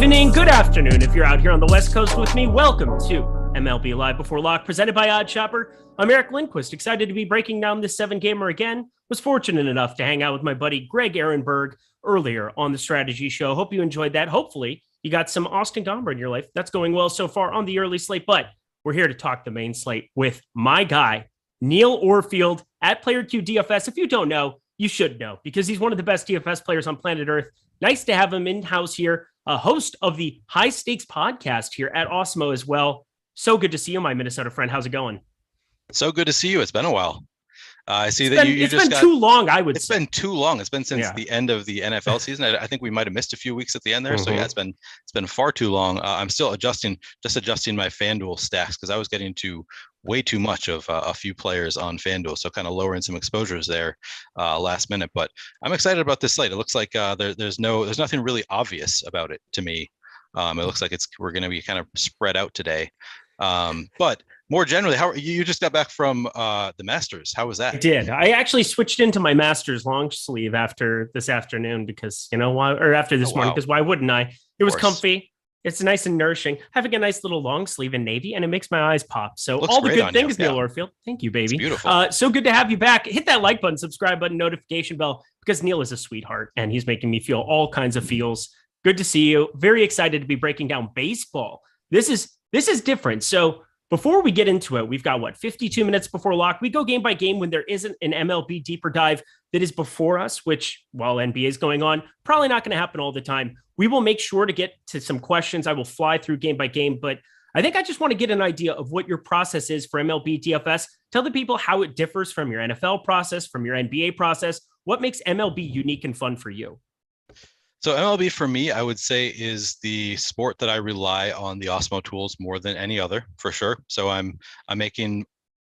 evening, good afternoon. If you're out here on the West Coast with me, welcome to MLB Live Before Lock, presented by Odd Shopper. I'm Eric Lindquist, excited to be breaking down this 7-gamer again. Was fortunate enough to hang out with my buddy Greg Ehrenberg earlier on the strategy show. Hope you enjoyed that. Hopefully, you got some Austin Gomber in your life. That's going well so far on the early slate, but we're here to talk the main slate with my guy, Neil Orfield at PlayerQ DFS. If you don't know, you should know because he's one of the best DFS players on planet Earth. Nice to have him in-house here, a host of the High Stakes podcast here at Awesemo as well. So good to see you, my Minnesota friend. How's it going? So good to see you. It's been a while. I see It's been too long, I would say. It's been too long. It's been since the end of the NFL season. I think we might have missed a few weeks at the end there. So yeah, it's been far too long. I'm still adjusting my FanDuel stacks because I was getting to way too much of a few players on FanDuel. So kind of lowering some exposures there last minute. But I'm excited about this slate. It looks like there's nothing really obvious about it to me. It looks like we're going to be kind of spread out today. But more generally, how you just got back from the Masters? How was that? I did. I actually switched into my Masters long sleeve after this afternoon because after this morning, because why wouldn't I? It was comfy. It's nice and nourishing. Having a nice little long sleeve in navy, and it makes my eyes pop. So all the good things, Neil Orfield. Thank you, baby. It's beautiful. So good to have you back. Hit that like button, subscribe button, notification bell, because Neil is a sweetheart, and he's making me feel all kinds of feels. Good to see you. Very excited to be breaking down baseball. This is different. So before we get into it, we've got 52 minutes before lock. We go game by game when there isn't an MLB deeper dive that is before us, which while NBA is going on, probably not going to happen all the time. We will make sure to get to some questions. I will fly through game by game, but I think I just want to get an idea of what your process is for MLB DFS. Tell the people how it differs from your NFL process, from your NBA process. What makes MLB unique and fun for you? So MLB for me, I would say, is the sport that I rely on the Awesemo tools more than any other, for sure. So I'm making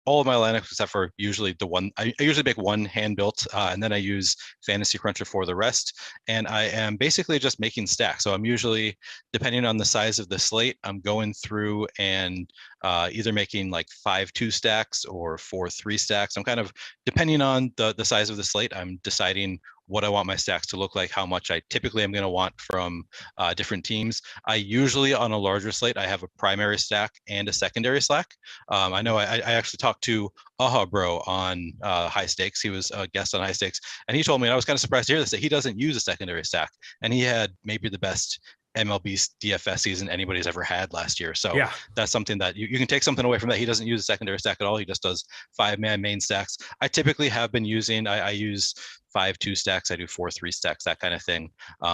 all of my lineups except for usually the one. I usually make one hand built, and then I use Fantasy Cruncher for the rest. And I am basically just making stacks. So I'm usually, depending on the size of the slate, I'm going through and either making like 5-2 stacks or 4-3 stacks. I'm kind of, depending on the size of the slate, I'm deciding what I want my stacks to look like, how much I typically am going to want from different teams. I usually, on a larger slate, I have a primary stack and a secondary stack. I know I actually talked to Bro on High Stakes. He was a guest on High Stakes, and he told me, and I was kind of surprised to hear this, that he doesn't use a secondary stack, and he had maybe the best MLB DFS season anybody's ever had last year. So that's something that you can take something away from that. He doesn't use a secondary stack at all. He just does 5-man main stacks. I typically have been using, I use 5-2 stacks. I do 4-3 stacks, that kind of thing.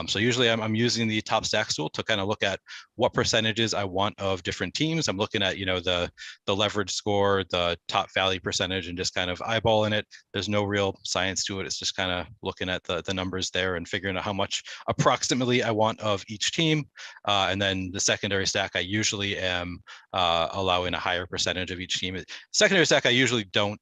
So usually I'm using the top stacks tool to kind of look at what percentages I want of different teams. I'm looking at, the leverage score, the top value percentage, and just kind of eyeballing it. There's no real science to it. It's just kind of looking at the numbers there and figuring out how much approximately I want of each team. And then the secondary stack, I usually am allowing a higher percentage of each team. Secondary stack, I usually don't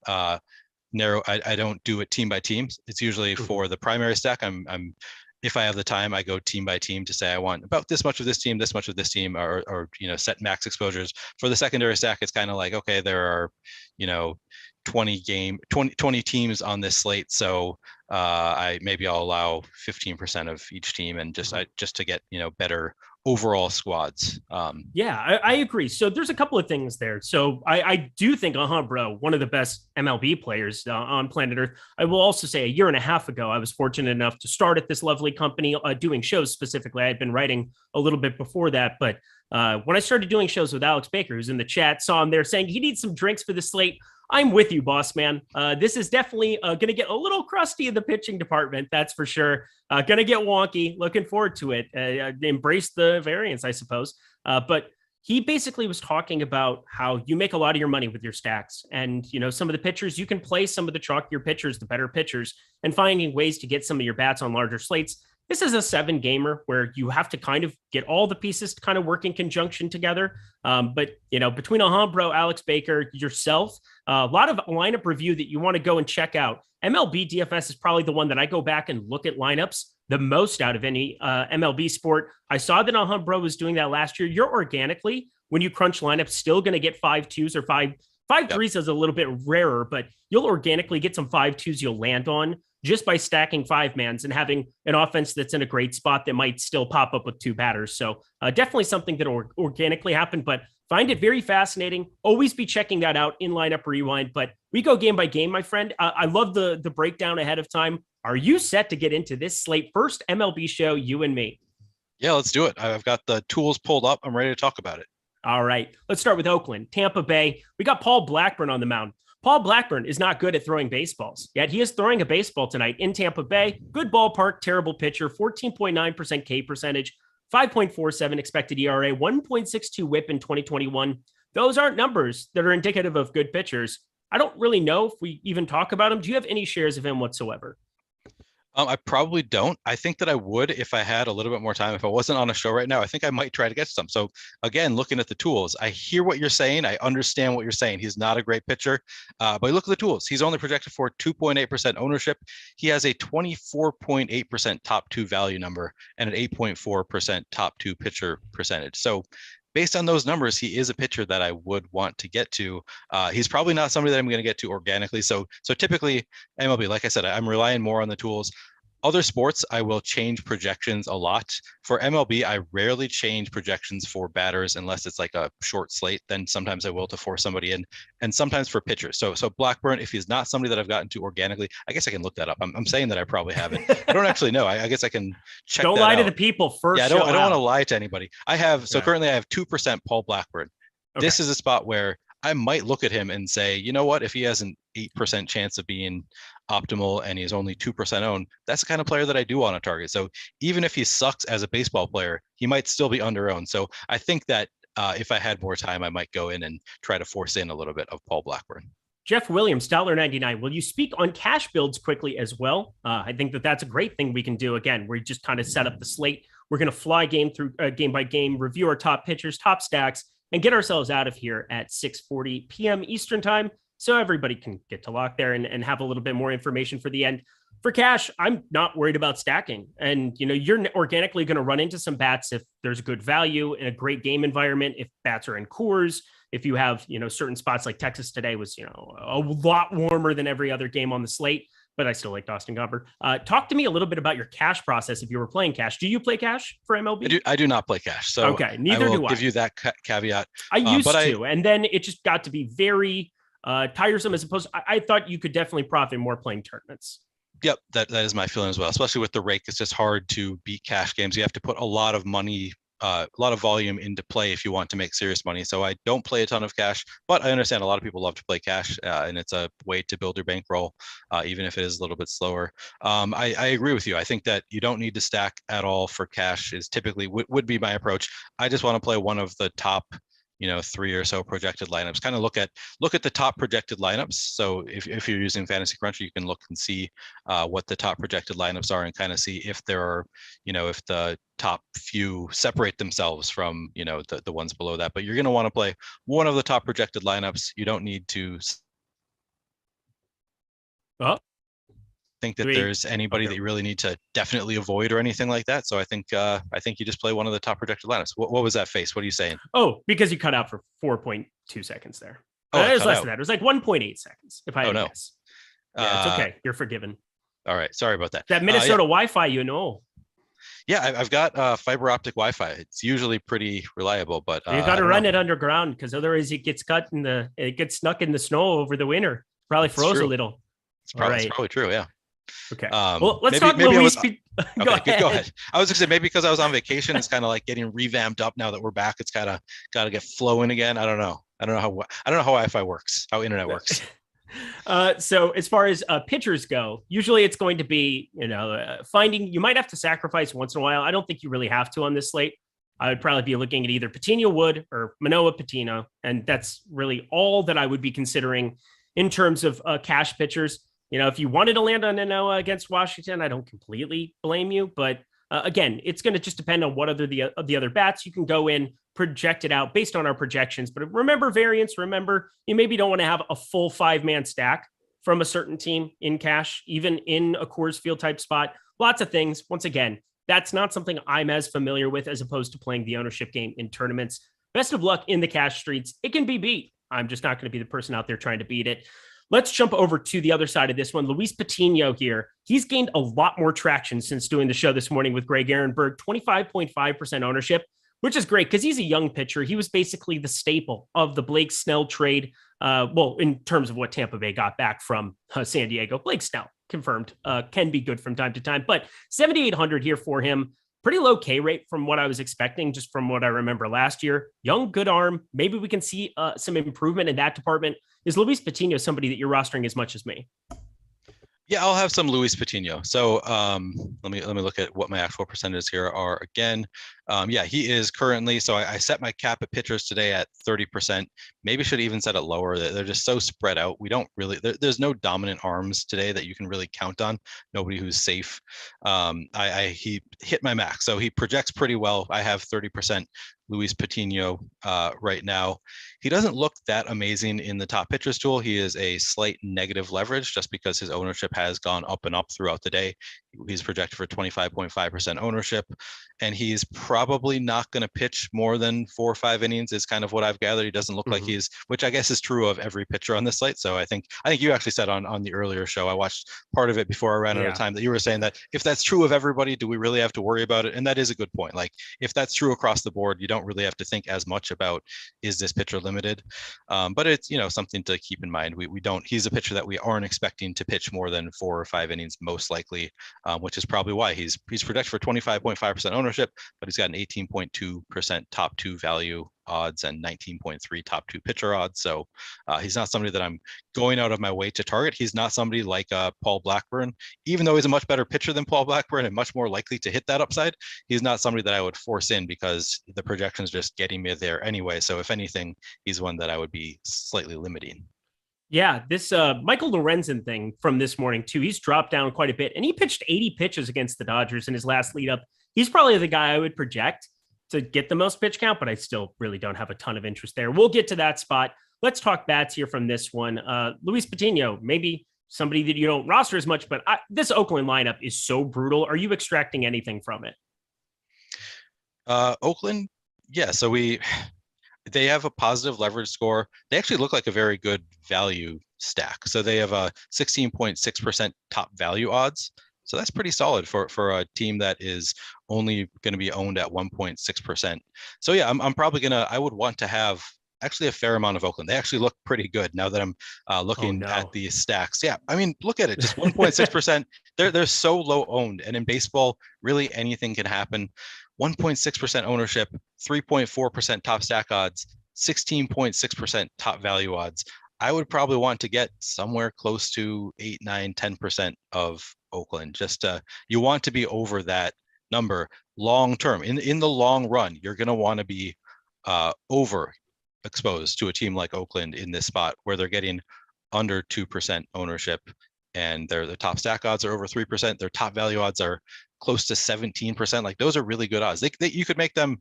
I don't do it team by team. It's usually for the primary stack. I'm if I have the time, I go team by team to say I want about this much of this team, this much of this team, or set max exposures. For the secondary stack, it's kind of like, okay, there are 20 teams on this slate, so I'll allow 15% of each team, and just to get better overall squads. I agree. So there's a couple of things there. So I do think Bro, one of the best MLB players on planet Earth. I will also say a year and a half ago, I was fortunate enough to start at this lovely company doing shows specifically. I had been writing a little bit before that, but when I started doing shows with Alex Baker, who's in the chat, saw him there saying he needs some drinks for the slate. I'm with you, boss man. This is definitely going to get a little crusty in the pitching department. That's for sure. Going to get wonky. Looking forward to it. Embrace the variance, I suppose. But he basically was talking about how you make a lot of your money with your stacks. And, some of the pitchers, you can play some of the chalkier pitchers, the better pitchers, and finding ways to get some of your bats on larger slates. This is a 7-gamer where you have to kind of get all the pieces to kind of work in conjunction together. But, between Bro, Alex Baker, yourself, a lot of lineup review that you want to go and check out. MLB DFS is probably the one that I go back and look at lineups the most out of any MLB sport. I saw that Bro was doing that last year. You're organically, when you crunch lineups, still going to get 5-2s or 5-3s is a little bit rarer, but you'll organically get some 5-2s you'll land on. just by stacking 5-mans and having an offense that's in a great spot that might still pop up with 2 batters. So definitely something that organically happened, but find it very fascinating. Always be checking that out in Lineup Rewind, but we go game by game, my friend. I love the breakdown ahead of time. Are you set to get into this slate? First MLB show, you and me. Yeah, let's do it. I've got the tools pulled up. I'm ready to talk about it. All right, let's start with Oakland, Tampa Bay. We got Paul Blackburn on the mound. Paul Blackburn is not good at throwing baseballs, yet he is throwing a baseball tonight in Tampa Bay. Good ballpark, terrible pitcher, 14.9% K percentage, 5.47 expected ERA, 1.62 whip in 2021. Those aren't numbers that are indicative of good pitchers. I don't really know if we even talk about him. Do you have any shares of him whatsoever? I probably don't. I think that I would if I had a little bit more time. If I wasn't on a show right now, I think I might try to get some. So again, looking at the tools, I hear what you're saying. I understand what you're saying. He's not a great pitcher, but look at the tools. He's only projected for 2.8% ownership. He has a 24.8% top 2 value number and an 8.4% top 2 pitcher percentage. So based on those numbers, he is a pitcher that I would want to get to. He's probably not somebody that I'm going to get to organically. So typically MLB, like I said, I'm relying more on the tools. Other sports, I will change projections a lot. For MLB, I rarely change projections for batters unless it's like a short slate. Then sometimes I will to force somebody in, and sometimes for pitchers. So Blackburn, if he's not somebody that I've gotten to organically, I guess I can look that up. I'm saying that I probably haven't. I don't actually know. I guess I can check. Don't lie to the people first. Yeah, I don't want to lie to anybody. Currently I have 2% Paul Blackburn. Okay. This is a spot where I might look at him and say, you know what, if he has an 8% chance of being optimal and he's only 2% owned, that's the kind of player that I do want to target. So even if he sucks as a baseball player, he might still be under owned. So I think that if I had more time, I might go in and try to force in a little bit of Paul Blackburn. Jeff Williams, $1.99. Will you speak on cash builds quickly as well? I think that that's a great thing we can do. Again, we just kind of set up the slate. We're going to fly game by game, review our top pitchers, top stacks, and get ourselves out of here at 6:40 p.m. Eastern time, so everybody can get to lock there and have a little bit more information for the end. For cash, I'm not worried about stacking. And, you're organically going to run into some bats if there's good value in a great game environment, if bats are in Coors, if you have, certain spots like Texas today was, a lot warmer than every other game on the slate, but I still like Austin Gomber. Talk to me a little bit about your cash process if you were playing cash. Do you play cash for MLB? I do not play cash. So okay, neither do I. Give you that caveat. I used to, and then it just got to be very tiresome as opposed to, I thought you could definitely profit more playing tournaments. Yep, that is my feeling as well, especially with the rake. It's just hard to beat cash games. You have to put a lot of money, a lot of volume into play if you want to make serious money. So I don't play a ton of cash, but I understand a lot of people love to play cash, and it's a way to build your bankroll, even if it is a little bit slower. I agree with you. I think that you don't need to stack at all for cash is typically would be my approach. I just want to play one of the top 3 or so projected lineups. Kind of look at the top projected lineups. So if you're using Fantasy Cruncher, you can look and see what the top projected lineups are and kind of see if there are, if the top few separate themselves from, the ones below that. But you're going to want to play one of the top projected lineups. You don't need to think that there's anybody that you really need to definitely avoid or anything like that. So I think you just play one of the top projected lineups. What was that face? What are you saying? Oh, because you cut out for 4.2 seconds there. Oh, it was less than that. It was like 1.8 seconds. If I had to guess. Yeah, it's okay. You're forgiven. All right. Sorry about that. That Minnesota Wi-Fi, Yeah, I've got fiber optic Wi-Fi. It's usually pretty reliable, but you got to run it underground because otherwise it gets it gets stuck in the snow over the winter. Probably froze a little. It's probably true. Yeah. Okay. Well, let's talk maybe Luis. Go ahead. I was gonna say maybe because I was on vacation, it's kind of like getting revamped up now that we're back. It's got to get flowing again. I don't know how Wi-Fi works, how internet works. So as far as pitchers go, usually it's going to be finding. You might have to sacrifice once in a while. I don't think you really have to on this slate. I would probably be looking at either Patino Wood or Manoah Patino, and that's really all that I would be considering in terms of cash pitchers. If you wanted to land on Manoah against Washington, I don't completely blame you. But again, it's going to just depend on what the other bats. You can go in, project it out based on our projections. But remember variance. Remember, you maybe don't want to have a full 5-man stack from a certain team in cash, even in a Coors Field type spot. Lots of things. Once again, that's not something I'm as familiar with as opposed to playing the ownership game in tournaments. Best of luck in the cash streets. It can be beat. I'm just not going to be the person out there trying to beat it. Let's jump over to the other side of this one. Luis Patino here. He's gained a lot more traction since doing the show this morning with Greg Ehrenberg, 25.5% ownership, which is great because he's a young pitcher. He was basically the staple of the Blake Snell trade. Well, in terms of what Tampa Bay got back from San Diego, Blake Snell confirmed can be good from time to time, but 7,800 here for him. Pretty low K rate from what I was expecting, just from what I remember last year. Young, good arm. Maybe we can see some improvement in that department. Is Luis Patino somebody that you're rostering as much as me? Yeah, I'll have some Luis Patino. So let me look at what my actual percentages here are again. Yeah, he is currently. So I set my cap at pitchers today at 30%. Maybe should even set it lower. They're just so spread out. We don't really. There's no dominant arms today that you can really count on. Nobody who's safe. He hit my max, so he projects pretty well. I have 30% Luis Patino right now. He doesn't look that amazing in the top pitchers tool. He is a slight negative leverage just because his ownership has gone up and up throughout the day. He's projected for 25.5% ownership, and he's probably not going to pitch more than 4 or 5 innings is kind of what I've gathered. He doesn't look like he's, which I guess is true of every pitcher on this slate. So I think you actually said on the earlier show, I watched part of it before I ran out of time, that you were saying that if that's true of everybody, do we really have to worry about it? And that is a good point. Like if that's true across the board, you don't really have to think as much about, is this pitcher limited? But it's, something to keep in mind. We don't, he's a pitcher that we aren't expecting to pitch more than 4 or 5 innings, most likely, which is probably why he's projected for 25.5% ownership, but he's got an 18.2% top 2 value odds and 19.3 top 2 pitcher odds. So he's not somebody that I'm going out of my way to target. He's not somebody like Paul Blackburn, even though he's a much better pitcher than Paul Blackburn and much more likely to hit that upside. He's not somebody that I would force in because the projection's just getting me there anyway. So if anything, he's one that I would be slightly limiting. Yeah, this Michael Lorenzen thing from this morning too, he's dropped down quite a bit, and he pitched 80 pitches against the Dodgers in his last lead up. He's probably the guy I would project to get the most pitch count, but I still really don't have a ton of interest there. We'll get to that spot. Let's talk bats here from this one. Luis Patino, maybe somebody that you don't roster as much, but this Oakland lineup is so brutal. Are you extracting anything from it? Oakland, yeah. So they have a positive leverage score. They actually look like a very good value stack. So they have a 16.6% top value odds. So that's pretty solid for a team that is only going to be owned at 1.6%. So yeah, I'm probably I would want to have actually a fair amount of Oakland. They actually look pretty good now that I'm looking at the stacks. Yeah, I mean, look at it, just 1.6%. They're so low owned, and in baseball, really anything can happen. 1.6% ownership, 3.4% top stack odds, 16.6% top value odds. I would probably want to get somewhere close to 8, 9, 10% of Oakland. Just you want to be over that number long term. In the long run, you're going to want to be over exposed to a team like Oakland in this spot where they're getting under 2% ownership, and the top stack odds are over 3%. Their top value odds are close to 17%. Like those are really good odds. You could make them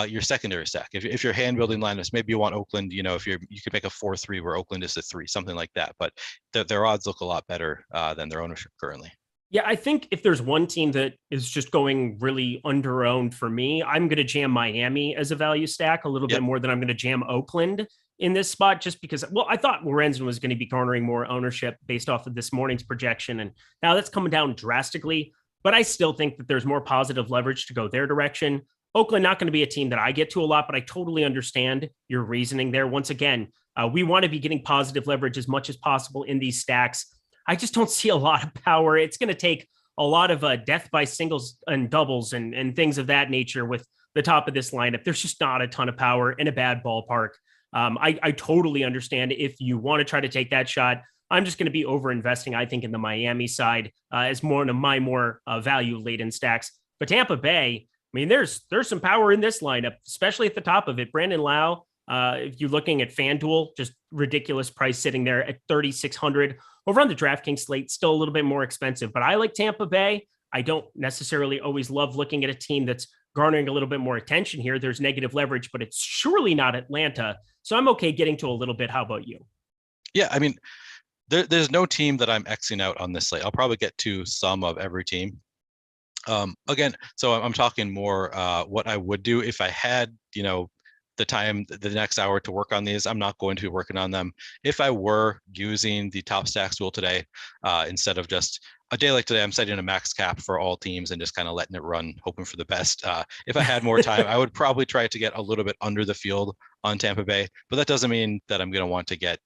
your secondary stack. If you're hand building lineups, maybe you want Oakland, you could make a 4-3 where Oakland is a 3, something like that. But their odds look a lot better than their ownership currently. Yeah, I think if there's one team that is just going really under-owned for me, I'm going to jam Miami as a value stack a little bit more than I'm going to jam Oakland in this spot, just because, well, I thought Lorenzen was going to be garnering more ownership based off of this morning's projection, and now that's coming down drastically. But I still think that there's more positive leverage to go their direction. Oakland, not going to be a team that I get to a lot, but I totally understand your reasoning there. Once again, we want to be getting positive leverage as much as possible in these stacks. I just don't see a lot of power. It's going to take a lot of death by singles and doubles and things of that nature with the top of this lineup. There's just not a ton of power in a bad ballpark. I totally understand if you want to try to take that shot. I'm just going to be over investing, I think, in the Miami side as more of my more value laden stacks. But Tampa Bay, I mean, there's some power in this lineup, especially at the top of it. Brandon Lau, if you're looking at FanDuel, just ridiculous price sitting there at 3,600. Over on the DraftKings slate, still a little bit more expensive, but I like Tampa Bay. I don't necessarily always love looking at a team that's garnering a little bit more attention here. There's negative leverage, but it's surely not Atlanta. So I'm okay getting to a little bit. How about you? Yeah, I mean, there's no team that I'm Xing out on this slate. I'll probably get to some of every team. Again, so I'm talking more what I would do if I had, the the time, the next hour to work on these. I'm not going to be working on them. If I were using the top stacks tool today, instead of just a day like today, I'm setting a max cap for all teams and just kind of letting it run, hoping for the best. If I had more time, I would probably try to get a little bit under the field on Tampa Bay, but that doesn't mean that I'm going to want to get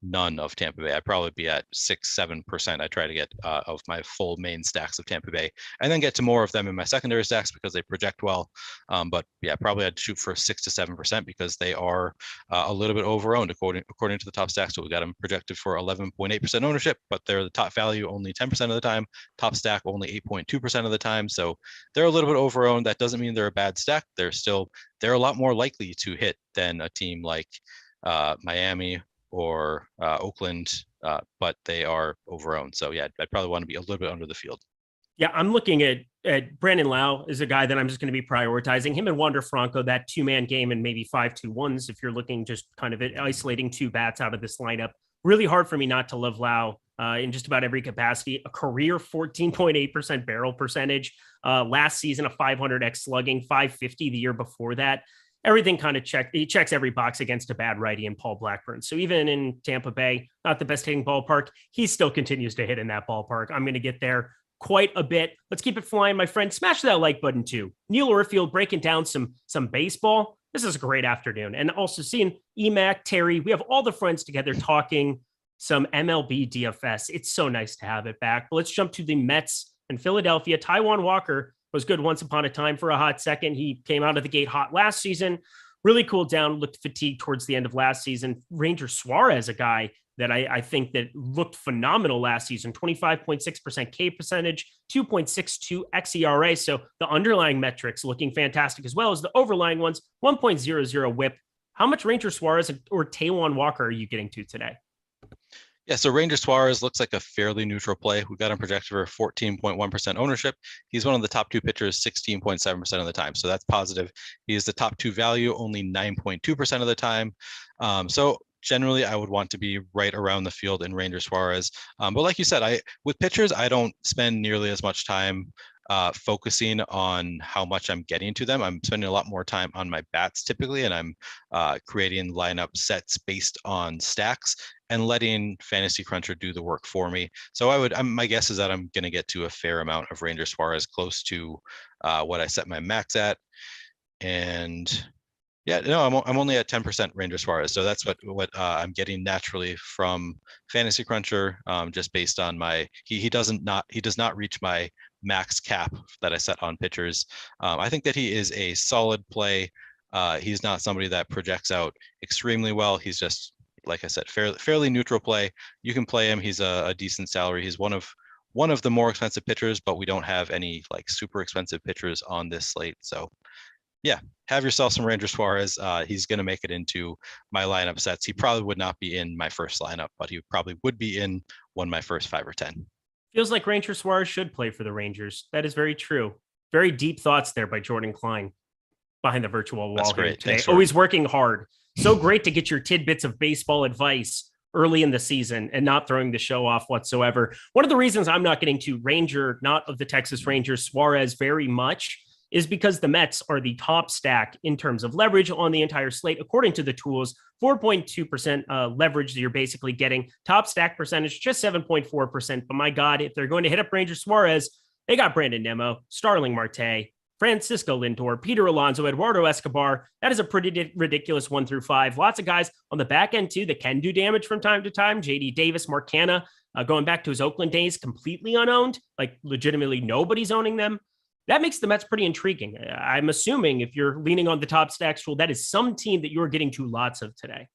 none of Tampa Bay. I'd probably be at 6-7%. I try to get of my full main stacks of Tampa Bay, and then get to more of them in my secondary stacks because they project well. But yeah, probably I'd shoot for 6 to 7% because they are a little bit over-owned according to the top stacks. So we got them projected for 11.8% ownership, but they're the top value only 10% of the time, top stack only 8.2% of the time. So they're a little bit over-owned. That doesn't mean they're a bad stack. They're a lot more likely to hit than a team like Miami or Oakland, but they are over-owned. So yeah, I'd probably want to be a little bit under the field. Yeah, I'm looking at Brandon Lau is a guy that I'm just going to be prioritizing. Him and Wander Franco, that 2-man game and maybe 5-2-1s if you're looking just kind of at isolating 2 bats out of this lineup. Really hard for me not to love Lau in just about every capacity. A career 14.8% barrel percentage. Last season, a 500x slugging, 550 the year before that. Everything kind of checks every box against a bad righty in Paul Blackburn. So even in Tampa Bay, not the best hitting ballpark, he still continues to hit in that ballpark. I'm going to get there quite a bit. Let's keep it flying, my friend. Smash that like button too. Neil Orfield breaking down some baseball. This is a great afternoon. And also seeing Emac, Terry, we have all the friends together talking some MLB DFS. It's so nice to have it back. But let's jump to the Mets and Philadelphia. Taijuan Walker was good once upon a time for a hot second. He came out of the gate hot last season, really cooled down, looked fatigued towards the end of last season. Ranger Suarez, a guy that I think that looked phenomenal last season, 25.6% K percentage, 2.62 xERA. So the underlying metrics looking fantastic as well as the overlying ones, 1.00 whip. How much Ranger Suarez or Taijuan Walker are you getting to today? Yeah, so Ranger Suarez looks like a fairly neutral play. We got him projected for 14.1% ownership. He's one of the top 2 pitchers 16.7% of the time. So that's positive. He is the top 2 value only 9.2% of the time. So generally I would want to be right around the field in Ranger Suarez. But like you said, with pitchers, I don't spend nearly as much time focusing on how much I'm getting to them. I'm spending a lot more time on my bats typically, and I'm creating lineup sets based on stacks and letting Fantasy Cruncher do the work for me. So my guess is that I'm going to get to a fair amount of Ranger Suarez, close to what I set my max at. And yeah, no, I'm only at 10% Ranger Suarez. So that's what I'm getting naturally from Fantasy Cruncher, just based on he does not reach my max cap that I set on pitchers. I think that he is a solid play. He's not somebody that projects out extremely well. He's just, like I said, fairly neutral play. You can play him. He's a decent salary. He's one of the more expensive pitchers, but we don't have any like super expensive pitchers on this slate. So yeah, have yourself some Ranger Suarez. He's going to make it into my lineup sets. He probably would not be in my first lineup, but he probably would be in one of my first 5 or 10. Feels like Ranger Suarez should play for the Rangers. That is very true. Very deep thoughts there by Jordan Klein behind the virtual wall here today. Always working hard. So great to get your tidbits of baseball advice early in the season and not throwing the show off whatsoever. One of the reasons I'm not getting to Ranger, not of the Texas Rangers, Suarez very much is because the Mets are the top stack in terms of leverage on the entire slate. According to the tools, 4.2% leverage that you're basically getting. Top stack percentage, just 7.4%. But my God, if they're going to hit up Ranger Suarez, they got Brandon Nimmo, Starling Marte, Francisco Lindor, Peter Alonso, Eduardo Escobar. That is a pretty ridiculous 1 through 5. Lots of guys on the back end too that can do damage from time to time. JD Davis, Mark Canha, going back to his Oakland days, completely unowned, like legitimately nobody's owning them. That makes the Mets pretty intriguing. I'm assuming if you're leaning on the top stacks rule, that is some team that you're getting to lots of today.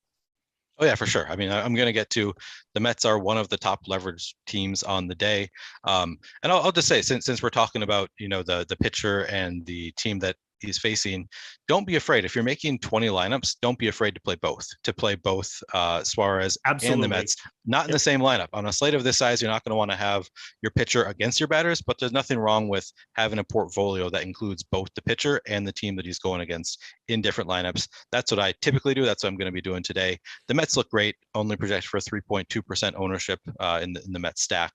Oh yeah, for sure. I mean, I'm going to get to the Mets are one of the top leverage teams on the day. And I'll just say, since we're talking about, the pitcher and the team that he's facing, don't be afraid. If you're making 20 lineups, don't be afraid to play both Suarez Absolutely. And the Mets, not in the same lineup. On a slate of this size, you're not going to want to have your pitcher against your batters, but there's nothing wrong with having a portfolio that includes both the pitcher and the team that he's going against in different lineups. That's what I typically do. That's what I'm going to be doing today. The Mets look great, only projected for 3.2% ownership in the Mets stack,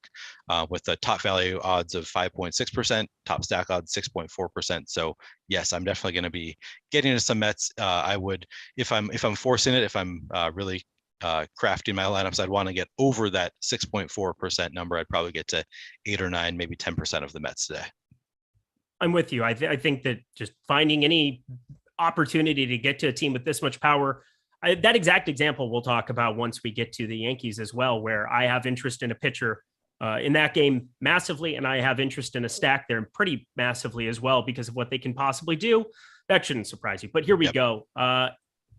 with the top value odds of 5.6%, top stack odds 6.4%. So yes, I'm definitely going to be getting into some Mets. I would, if I'm forcing it, if I'm really crafting my lineups, I'd want to get over that 6.4% number. I'd probably get to 8 or 9, maybe 10% of the Mets today. I'm with you. I think that just finding any opportunity to get to a team with this much power, that exact example we'll talk about once we get to the Yankees as well, where I have interest in a pitcher in that game massively, and I have interest in a stack there pretty massively as well because of what they can possibly do. That shouldn't surprise you. But here we go.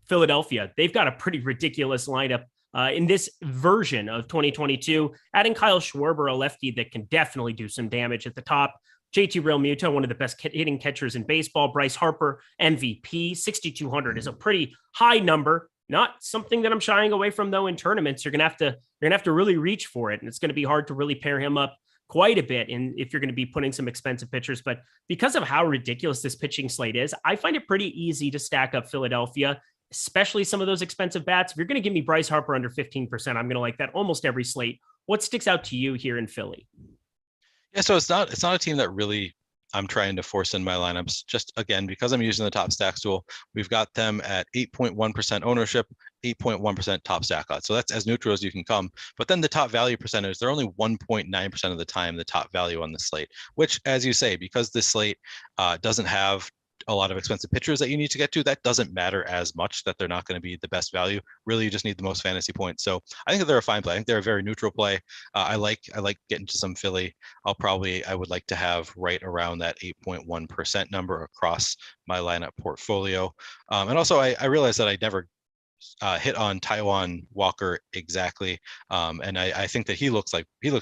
Philadelphia, they've got a pretty ridiculous lineup in this version of 2022, adding Kyle Schwarber, a lefty that can definitely do some damage at the top. JT Realmuto, one of the best hitting catchers in baseball. Bryce Harper, MVP. 6,200 is a pretty high number. Not something that I'm shying away from, though. In tournaments, you're gonna have to really reach for it, and it's going to be hard to really pair him up quite a bit if you're going to be putting some expensive pitchers. But because of how ridiculous this pitching slate is, I find it pretty easy to stack up Philadelphia, especially some of those expensive bats. If you're going to give me Bryce Harper under 15%, I'm going to like that almost every slate. What sticks out to you here in Philly? Yeah, so it's not a team that really I'm trying to force in my lineups. Just again, because I'm using the top stacks tool, we've got them at 8.1% ownership, 8.1% top stack odds. So that's as neutral as you can come. But then the top value percentage, they're only 1.9% of the time the top value on the slate, which, as you say, because this slate doesn't have a lot of expensive pitchers that you need to get to, that doesn't matter as much, that they're not going to be the best value. Really, you just need the most fantasy points. So I think that they're a fine play. I think they're a very neutral play. I like getting to some Philly. I would like to have right around that 8.1% number across my lineup portfolio. And also I realized that I never hit on Taijuan Walker exactly. And I think that he looks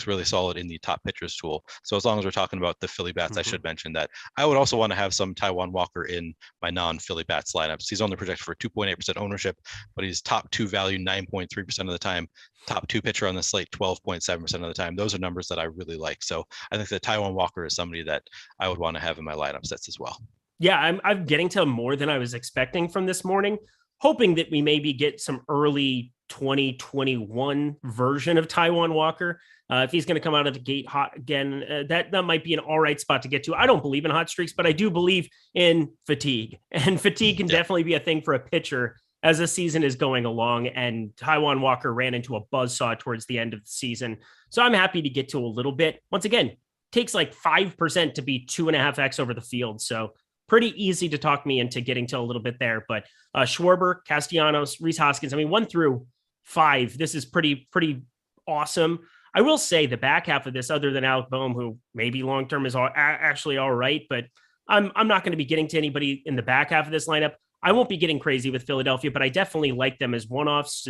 really solid in the top pitchers tool. So as long as we're talking about the Philly bats, I should mention that I would also want to have some Taijuan Walker in my non-Philly bats lineups. He's only projected for 2.8% ownership, but he's top 2 value 9.3% of the time, top 2 pitcher on the slate 12.7% of the time. Those are numbers that I really like. So I think that Taijuan Walker is somebody that I would want to have in my lineup sets as well. Yeah, I'm getting to more than I was expecting from this morning, hoping that we maybe get some early 2021 version of Taijuan Walker. If he's going to come out of the gate hot again, that might be an all right spot to get to. I don't believe in hot streaks, but I do believe in fatigue. And fatigue can definitely be a thing for a pitcher as the season is going along. And Taijuan Walker ran into a buzzsaw towards the end of the season. So I'm happy to get to a little bit. Once again, takes like 5% to be 2.5x over the field. So pretty easy to talk me into getting to a little bit there. But Schwarber, Castellanos, Rhys Hoskins, 1 through 5, this is pretty awesome. I will say the back half of this, other than Alec Boehm, who maybe long-term is actually all right, but I'm not going to be getting to anybody in the back half of this lineup. I won't be getting crazy with Philadelphia, but I definitely like them as one-offs,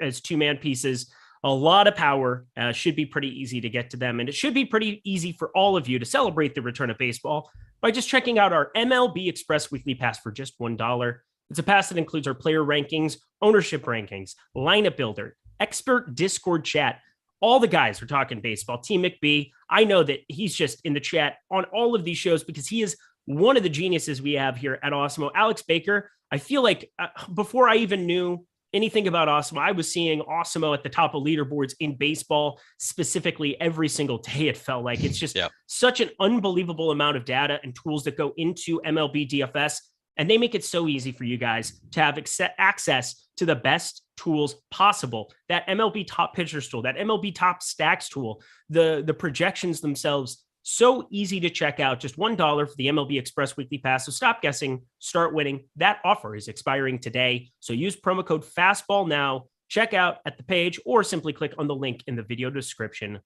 as two-man pieces. A lot of power, should be pretty easy to get to them. And it should be pretty easy for all of you to celebrate the return of baseball by just checking out our MLB Express Weekly Pass for just $1. It's a pass that includes our player rankings, ownership rankings, lineup builder, expert Discord chat. All the guys are talking baseball. Team McBee, I know that he's just in the chat on all of these shows because he is one of the geniuses we have here at Awesemo. Alex Baker, I feel like before I even knew anything about Awesemo, I was seeing Awesemo at the top of leaderboards in baseball specifically every single day. It felt like it's just such an unbelievable amount of data and tools that go into MLB DFS. And they make it so easy for you guys to have access to the best tools possible. That MLB top pitchers tool, that MLB top stacks tool, the projections themselves, so easy to check out. Just $1 for the MLB Express Weekly Pass. So stop guessing, start winning. That offer is expiring today. So use promo code FASTBALL now. Check out at the page or simply click on the link in the video description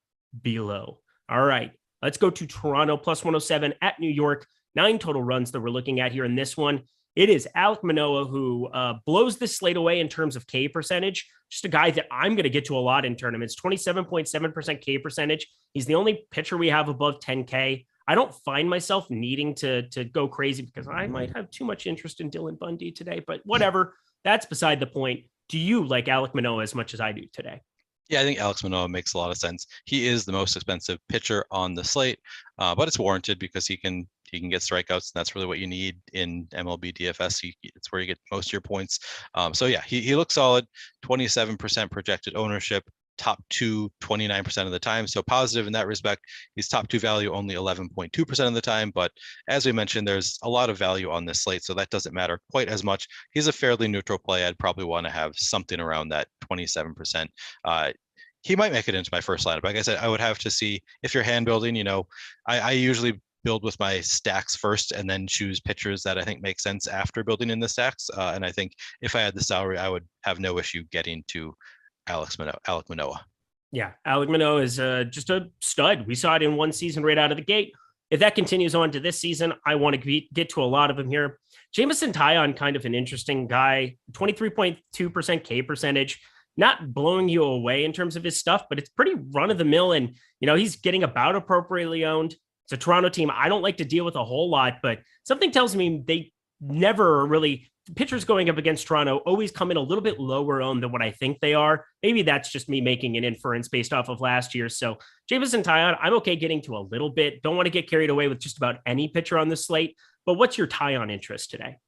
below. All right, let's go to Toronto plus 107 at New York. 9 total runs that we're looking at here in this one. It is Alek Manoah who blows this slate away in terms of K percentage. Just a guy that I'm going to get to a lot in tournaments. 27.7% K percentage. He's the only pitcher we have above 10K. I don't find myself needing to go crazy because I might have too much interest in Dylan Bundy today, but whatever. That's beside the point. Do you like Alek Manoah as much as I do today? Yeah, I think Alek Manoah makes a lot of sense. He is the most expensive pitcher on the slate, but it's warranted because he can He can get strikeouts, and that's really what you need in MLB DFS. It's where you get most of your points. So yeah, he looks solid. 27% projected ownership. Top two 29% of the time. So positive in that respect. He's top two value only 11.2% of the time. But as we mentioned, there's a lot of value on this slate. So that doesn't matter quite as much. He's a fairly neutral play. I'd probably want to have something around that 27%. He might make it into my first lineup. Like I said, I would have to see if you're hand building, I usually build with my stacks first and then choose pitchers that I think make sense after building in the stacks. And I think if I had the salary, I would have no issue getting to Alek Manoah. Yeah, Alek Manoah is just a stud. We saw it in one season right out of the gate. If that continues on to this season, I want to get to a lot of them here. Jameson Taillon, kind of an interesting guy, 23.2% K percentage, not blowing you away in terms of his stuff, but it's pretty run of the mill. And, he's getting about appropriately owned. It's a Toronto team I don't like to deal with a whole lot, but something tells me they never really, pitchers going up against Toronto always come in a little bit lower owned than what I think they are. Maybe that's just me making an inference based off of last year. So Jameson Taillon, I'm okay getting to a little bit. Don't want to get carried away with just about any pitcher on the slate, but what's your Taillon interest today?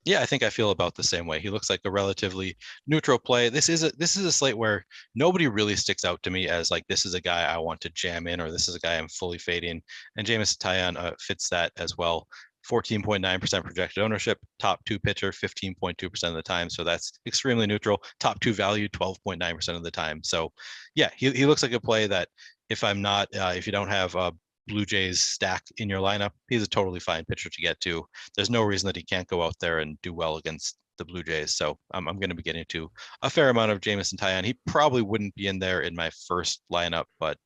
Yeah, I think I feel about the same way. He looks like a relatively neutral play. This is a slate where nobody really sticks out to me as like, this is a guy I want to jam in, or this is a guy I'm fully fading. And Jameson Taillon fits that as well. 14.9% projected ownership, top two pitcher, 15.2% of the time. So that's extremely neutral. Top two value, 12.9% of the time. So yeah, he looks like a play that if you don't have a Blue Jays stack in your lineup, he's a totally fine pitcher to get to. There's no reason that he can't go out there and do well against the Blue Jays. So I'm going to be getting to a fair amount of Jameson Taillon. He probably wouldn't be in there in my first lineup, but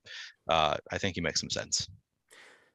I think he makes some sense.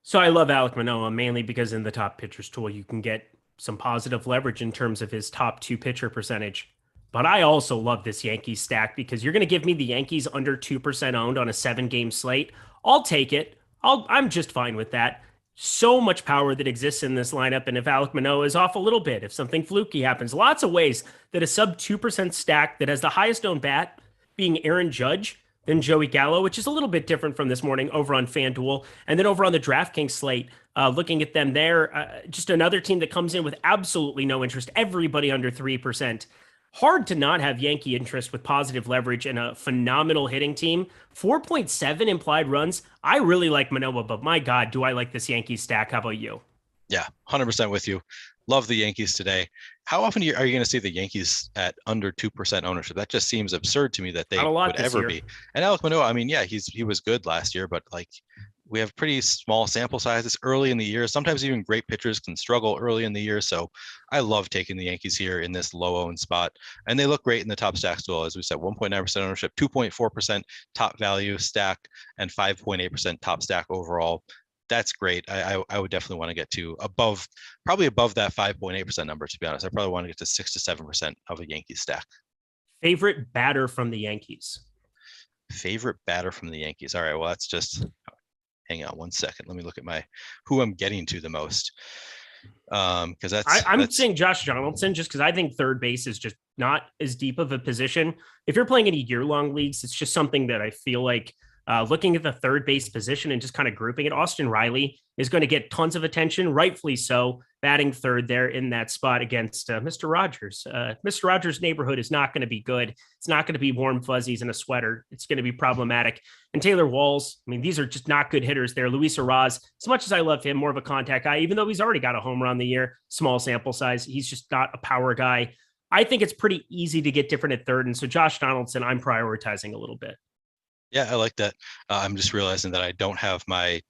So I love Alek Manoah mainly because in the top pitchers tool, you can get some positive leverage in terms of his top two pitcher percentage. But I also love this Yankees stack because you're going to give me the Yankees under 2% owned on a 7-game slate. I'll take it. I'm just fine with that. So much power that exists in this lineup. And if Alek Manoah is off a little bit, if something fluky happens, lots of ways that a sub 2% stack that has the highest owned bat being Aaron Judge than Joey Gallo, which is a little bit different from this morning over on FanDuel. And then over on the DraftKings slate, looking at them there, just another team that comes in with absolutely no interest, everybody under 3%. Hard to not have Yankee interest with positive leverage and a phenomenal hitting team. 4.7 implied runs. I really like Manoah, but my God, do I like this Yankees stack? How about you? Yeah, 100% with you. Love the Yankees today. How often are you going to see the Yankees at under 2% ownership? That just seems absurd to me that they would ever be. And Alek Manoah, I mean, yeah, he was good last year, but like we have pretty small sample sizes early in the year. Sometimes even great pitchers can struggle early in the year. So I love taking the Yankees here in this low owned spot. And they look great in the top stacks duel. As we said, 1.9% ownership, 2.4% top value stack, and 5.8% top stack overall. That's great. I would definitely want to get to probably above that 5.8% number, to be honest. I probably want to get to 6 to 7% of a Yankees stack. Favorite batter from the Yankees? Favorite batter from the Yankees. All right. Well, that's just, hang on one second. Let me look at who I'm getting to the most. Because I'm saying Josh Donaldson just because I think third base is just not as deep of a position. If you're playing any year-long leagues, it's just something that I feel like looking at the third base position and just kind of grouping it, Austin Riley is going to get tons of attention, rightfully so, batting third there in that spot against Mr. Rogers. Mr. Rogers' neighborhood is not going to be good. It's not going to be warm fuzzies and a sweater. It's going to be problematic. And Taylor Walls, I mean, these are just not good hitters there. Luis Arraez, as much as I love him, more of a contact guy, even though he's already got a home run the year, small sample size, he's just not a power guy. I think it's pretty easy to get different at third. And so Josh Donaldson, I'm prioritizing a little bit. Yeah, I like that. I'm just realizing that I don't have my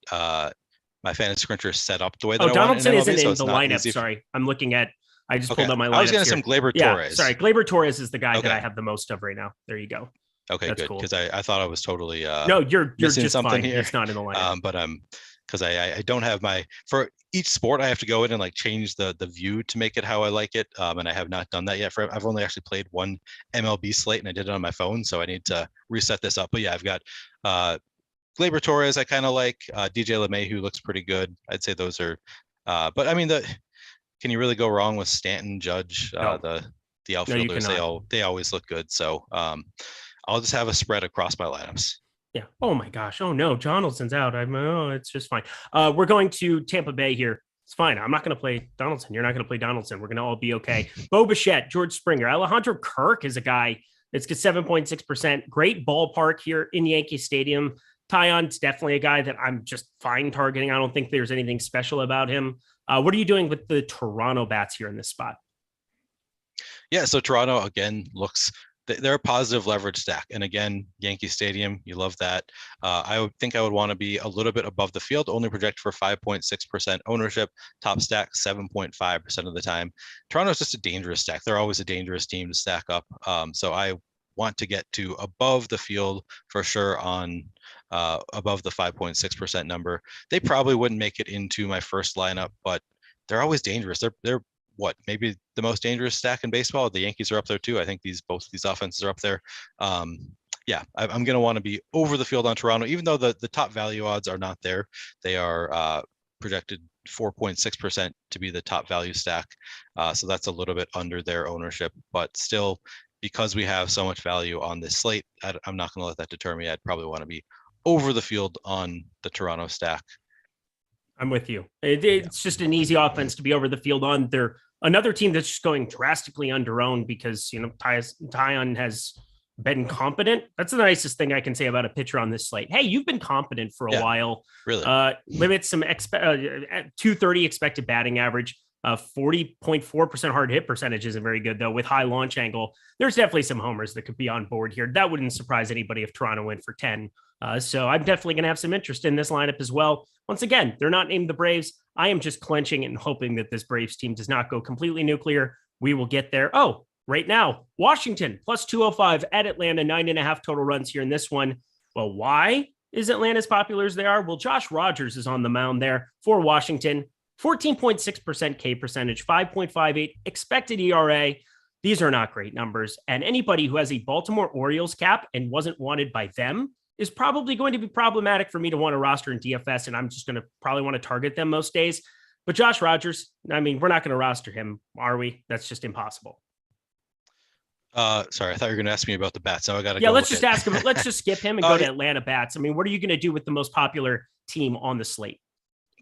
fantasy scruncher set up the way that I Donaldson want. Donaldson isn't in the lineup. Sorry, I'm looking at. I just pulled up my lineup. I was getting some Gleyber Torres. Sorry, Gleyber Torres is the guy that I have the most of right now. There you go. Okay, that's good. Because I thought I was totally no, you're missing just something fine. here. It's not in the lineup. But because I don't have for each sport I have to go in and like change the view to make it how I like it. And I have not done that yet. I've only actually played one MLB slate and I did it on my phone, so I need to reset this up. But yeah, I've got Gleyber Torres I kind of like. DJ LeMahieu looks pretty good. I'd say those are but I mean can you really go wrong with Stanton, Judge, No. the outfielders? They always look good. So I'll just have a spread across my lineups. Yeah. Oh my gosh. Oh no, Donaldson's out. It's just fine. We're going to Tampa Bay here. It's fine. I'm not going to play Donaldson. You're not going to play Donaldson. We're going to all be okay. Bo Bichette, George Springer, Alejandro Kirk is a guy that's got 7.6%. Great ballpark here in Yankee Stadium. Taillon's definitely a guy that I'm just fine targeting. I don't think there's anything special about him. What are you doing with the Toronto bats here in this spot? Yeah, so Toronto, again, they're a positive leverage stack. And again, Yankee Stadium, you love that. I would think I would want to be a little bit above the field, only project for 5.6% ownership, top stack 7.5% of the time. Toronto's just a dangerous stack. They're always a dangerous team to stack up. So I want to get to above the field for sure on above the 5.6% number. They probably wouldn't make it into my first lineup, but they're always dangerous. They're what, maybe the most dangerous stack in baseball. The Yankees are up there too. I think both of these offenses are up there. Yeah, I'm going to want to be over the field on Toronto, even though the top value odds are not there. They are projected 4.6% to be the top value stack. So that's a little bit under their ownership, but still, because we have so much value on this slate, I'm not going to let that deter me. I'd probably want to be over the field on the Toronto stack. I'm with you. It's just an easy offense to be over the field on. They're another team that's just going drastically underowned because, Taillon has been competent. That's the nicest thing I can say about a pitcher on this slate. Hey, you've been competent for a while. Really? Limits some 230 expected batting average. 40.4% hard hit percentage isn't very good, though, with high launch angle. There's definitely some homers that could be on board here. That wouldn't surprise anybody if Toronto went for 10. So I'm definitely going to have some interest in this lineup as well. Once again, they're not named the Braves. I am just clenching and hoping that this Braves team does not go completely nuclear. We will get there. Oh, right now, Washington plus 205 at Atlanta, 9.5 total runs here in this one. Well, why is Atlanta as popular as they are? Well, Josh Rogers is on the mound there for Washington. 14.6% K percentage, 5.58 expected ERA. These are not great numbers. And anybody who has a Baltimore Orioles cap and wasn't wanted by them is probably going to be problematic for me to want to roster in DFS. And I'm just going to probably want to target them most days. But Josh Rogers, I mean, we're not going to roster him, are we? That's just impossible. Sorry, I thought you were going to ask me about the bats. So I got to let's just ask him. Let's just skip him and go to Atlanta bats. I mean, what are you going to do with the most popular team on the slate?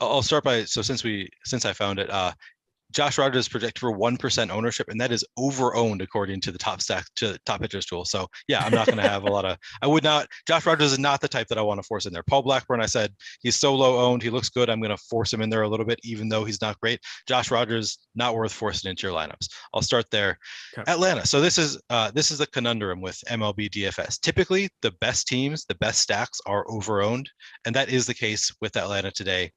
I'll start by, so since I found it, Josh Rogers is projected for 1% ownership, and that is over-owned according to the top pitchers tool. So yeah, I'm not going to have Josh Rogers is not the type that I want to force in there. Paul Blackburn, I said, he's so low owned. He looks good. I'm going to force him in there a little bit, even though he's not great. Josh Rogers, not worth forcing into your lineups. I'll start there. Okay. Atlanta. So this is the conundrum with MLB DFS. Typically the best teams, the best stacks are over-owned. And that is the case with Atlanta today.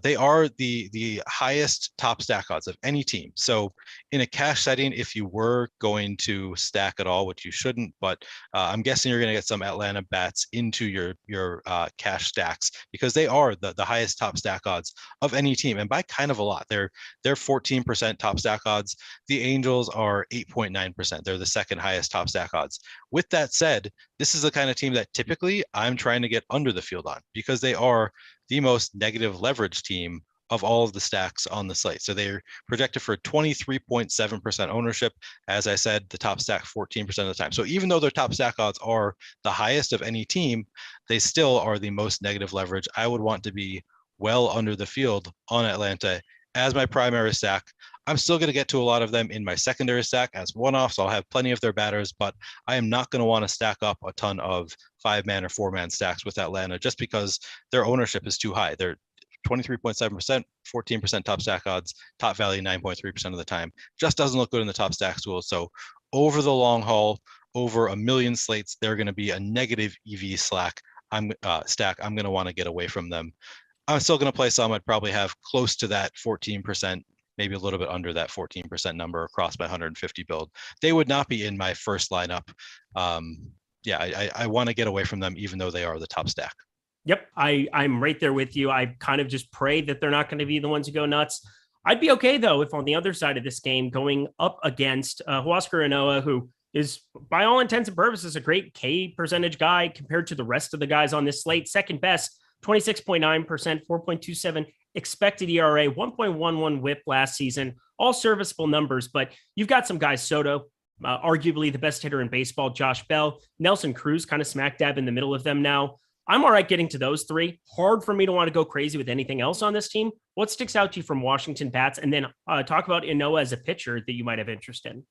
They are the highest top stack odds of any team. So in a cash setting, if you were going to stack at all, which you shouldn't, but I'm guessing you're going to get some Atlanta bats into your cash stacks because they are the highest top stack odds of any team, and by kind of a lot. They're 14% top stack odds. The Angels are 8.9%. They're the second highest top stack odds. With that said, this is the kind of team that typically I'm trying to get under the field on because they are the most negative leverage team of all of the stacks on the slate. So they're projected for 23.7% ownership. As I said, the top stack 14% of the time. So even though their top stack odds are the highest of any team, they still are the most negative leverage. I would want to be well under the field on Atlanta as my primary stack. I'm still going to get to a lot of them in my secondary stack as one-offs. I'll have plenty of their batters, but I am not going to want to stack up a ton of 5-man or 4-man stacks with Atlanta just because their ownership is too high. They're 23.7%, 14% top stack odds, top value 9.3% of the time. Just doesn't look good in the top stack tool. So over the long haul, over a million slates, they're going to be a negative EV stack. I'm going to want to get away from them. I'm still going to play some. I'd probably have close to that 14%, maybe a little bit under that 14% number across my 150 build. They would not be in my first lineup. I want to get away from them, even though they are the top stack. Yep, I'm right there with you. I kind of just pray that they're not going to be the ones who go nuts. I'd be okay, though, if on the other side of this game, going up against Huascar Ynoa, who is, by all intents and purposes, a great K percentage guy compared to the rest of the guys on this slate. Second best, 26.9%, 4.27 expected ERA, 1.11 whip last season, all serviceable numbers. But you've got some guys, Soto, arguably the best hitter in baseball, Josh Bell, Nelson Cruz, kind of smack dab in the middle of them now. I'm all right getting to those three. Hard for me to want to go crazy with anything else on this team. What sticks out to you from Washington bats? And then talk about Inoa as a pitcher that you might have interest in.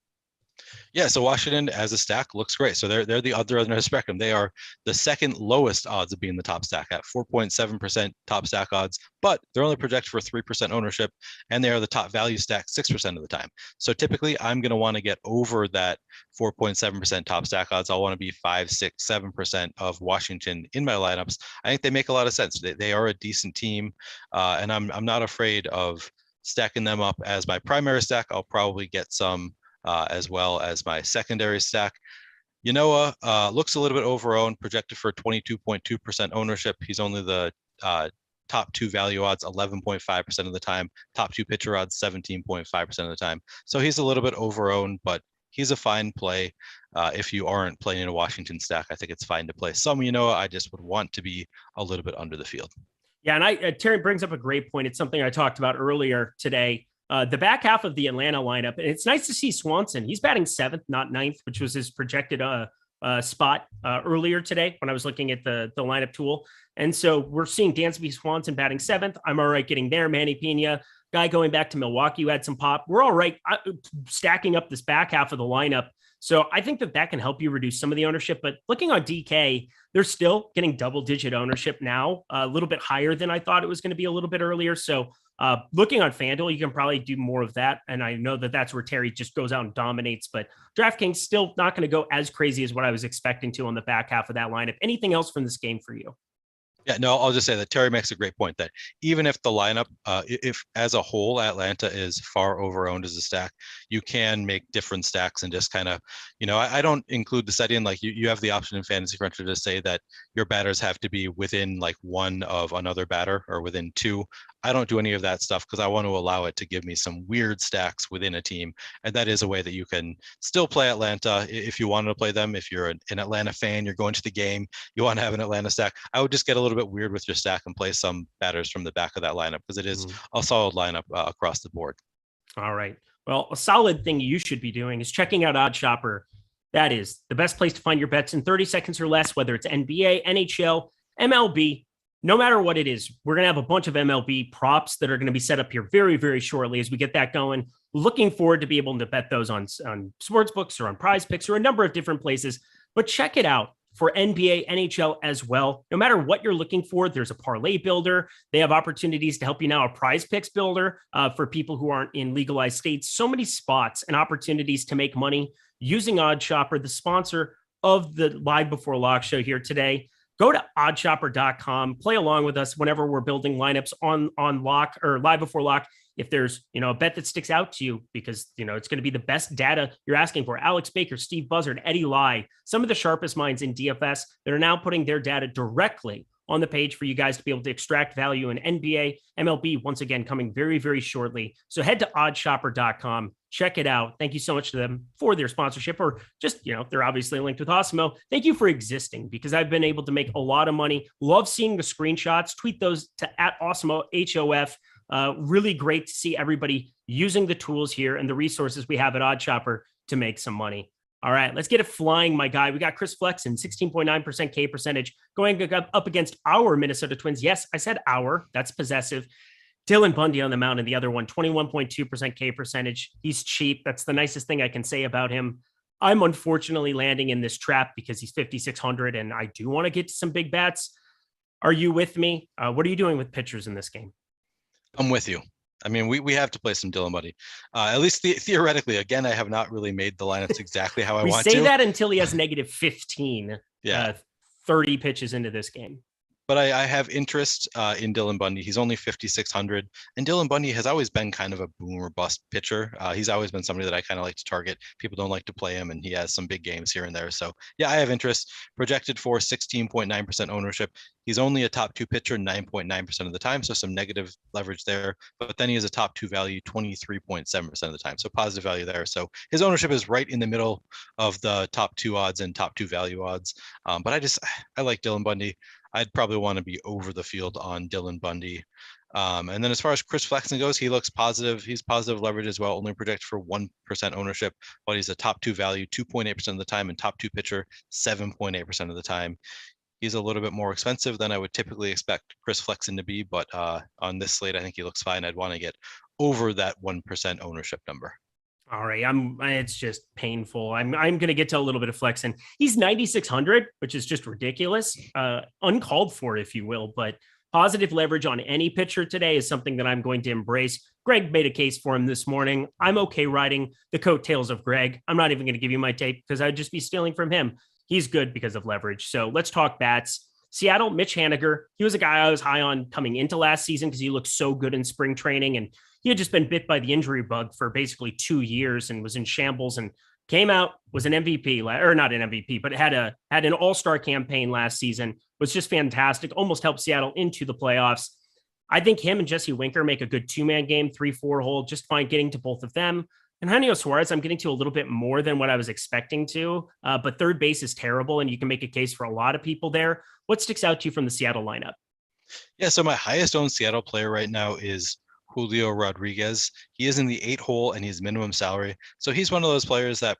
Yeah, so Washington as a stack looks great. So they're the other end of the spectrum. They are the second lowest odds of being the top stack at 4.7% top stack odds, but they're only projected for 3% ownership, and they are the top value stack 6% of the time. So typically, I'm going to want to get over that 4.7% top stack odds. I'll want to be 5, 6, 7% of Washington in my lineups. I think they make a lot of sense. They are a decent team, and I'm not afraid of stacking them up as my primary stack. I'll probably get some as well as my secondary stack. Yanoa looks a little bit overowned, projected for 22.2% ownership. He's only the top two value odds 11.5% of the time, top two pitcher odds 17.5% of the time. So he's a little bit overowned, but he's a fine play. If you aren't playing in a Washington stack, I think it's fine to play some Yanoa. I just would want to be a little bit under the field. Yeah, and Terry brings up a great point. It's something I talked about earlier today. The back half of the Atlanta lineup, and it's nice to see Swanson. He's batting 7th, not 9th, which was his projected spot earlier today when I was looking at the lineup tool. And so we're seeing Dansby Swanson batting 7th. I'm all right getting there. Manny Pena, guy going back to Milwaukee who had some pop. We're all right stacking up this back half of the lineup. So I think that can help you reduce some of the ownership. But looking on DK, they're still getting double-digit ownership now, a little bit higher than I thought it was going to be a little bit earlier. So looking on FanDuel, you can probably do more of that. And I know that that's where Terry just goes out and dominates. But DraftKings still not going to go as crazy as what I was expecting to on the back half of that lineup. Anything else from this game for you? Yeah, no, I'll just say that Terry makes a great point that even if the lineup, if as a whole, Atlanta is far overowned as a stack, you can make different stacks and just kind of, I don't include the setting like you have the option in Fantasy Cruncher to say that your batters have to be within like one of another batter or within two. I don't do any of that stuff because I want to allow it to give me some weird stacks within a team. And that is a way that you can still play Atlanta if you wanted to play them. If you're an Atlanta fan, you're going to the game, you want to have an Atlanta stack. I would just get a little bit weird with your stack and play some batters from the back of that lineup because it is a solid lineup across the board. All right. Well, a solid thing you should be doing is checking out OddsShopper. That is the best place to find your bets in 30 seconds or less, whether it's NBA, NHL, MLB. No matter what it is, we're going to have a bunch of MLB props that are going to be set up here very, very shortly as we get that going. Looking forward to be able to bet those on sports books or on Prize Picks or a number of different places. But check it out for NBA, NHL as well. No matter what you're looking for, there's a parlay builder. They have opportunities to help you now, a Prize Picks builder for people who aren't in legalized states. So many spots and opportunities to make money using OddsShopper, the sponsor of the Live Before Lock show here today. Go to oddshopper.com, play along with us whenever we're building lineups on lock or Live Before Lock. If there's, a bet that sticks out to you because, it's going to be the best data you're asking for. Alex Baker, Steve Buzzard, Eddie Lai, some of the sharpest minds in DFS that are now putting their data directly on the page for you guys to be able to extract value in NBA, MLB, once again, coming very, very shortly. So head to oddshopper.com. Check it out. Thank you so much to them for their sponsorship, or just, they're obviously linked with Awesemo. Thank you for existing because I've been able to make a lot of money. Love seeing the screenshots. Tweet those to @Awesemo HOF. Really great to see everybody using the tools here and the resources we have at OddsShopper to make some money. All right, let's get it flying, my guy. We got Chris Flexen, 16.9% K percentage, going up against our Minnesota Twins. Yes, I said our. That's possessive. Dylan Bundy on the mound and the other one, 21.2% K percentage. He's cheap. That's the nicest thing I can say about him. I'm unfortunately landing in this trap because he's 5,600 and I do want to get to some big bats. Are you with me? What are you doing with pitchers in this game? I'm with you. I mean, we have to play some Dylan Bundy. At least theoretically. Again, I have not really made the lineups exactly how I want to. We say that until he has negative 15, 30 pitches into this game. But I have interest in Dylan Bundy. He's only 5,600. And Dylan Bundy has always been kind of a boom or bust pitcher. He's always been somebody that I kind of like to target. People don't like to play him, and he has some big games here and there. So, yeah, I have interest. Projected for 16.9% ownership. He's only a top two pitcher 9.9% of the time, so some negative leverage there. But then he is a top two value 23.7% of the time, so positive value there. So his ownership is right in the middle of the top two odds and top two value odds. But I like Dylan Bundy. I'd probably want to be over the field on Dylan Bundy. And then as far as Chris Flexen goes, he looks positive. He's positive leverage as well, only projected for 1% ownership, but he's a top two value 2.8% of the time and top two pitcher 7.8% of the time. He's a little bit more expensive than I would typically expect Chris Flexen to be, but on this slate, I think he looks fine. I'd want to get over that 1% ownership number. All right, it's just painful. I'm going to get to a little bit of flexing. He's 9,600, which is just ridiculous, uncalled for, if you will. But positive leverage on any pitcher today is something that I'm going to embrace. Greg made a case for him this morning. I'm okay riding the coattails of Greg. I'm not even going to give you my take because I'd just be stealing from him. He's good because of leverage. So let's talk bats. Seattle, Mitch Haniger. He was a guy I was high on coming into last season because he looked so good in spring training, and he had just been bit by the injury bug for basically 2 years and was in shambles, and came out, was an MVP, or not an MVP, but had an all-star campaign last season, was just fantastic, almost helped Seattle into the playoffs. I think him and Jesse Winker make a good 2-man game, 3-4 hole, just fine getting to both of them. And Eugenio Suarez, I'm getting to a little bit more than what I was expecting to, but third base is terrible, and you can make a case for a lot of people there. What sticks out to you from the Seattle lineup? Yeah, so my highest owned Seattle player right now is Julio Rodriguez. He is in the 8 hole and he's minimum salary. So he's one of those players that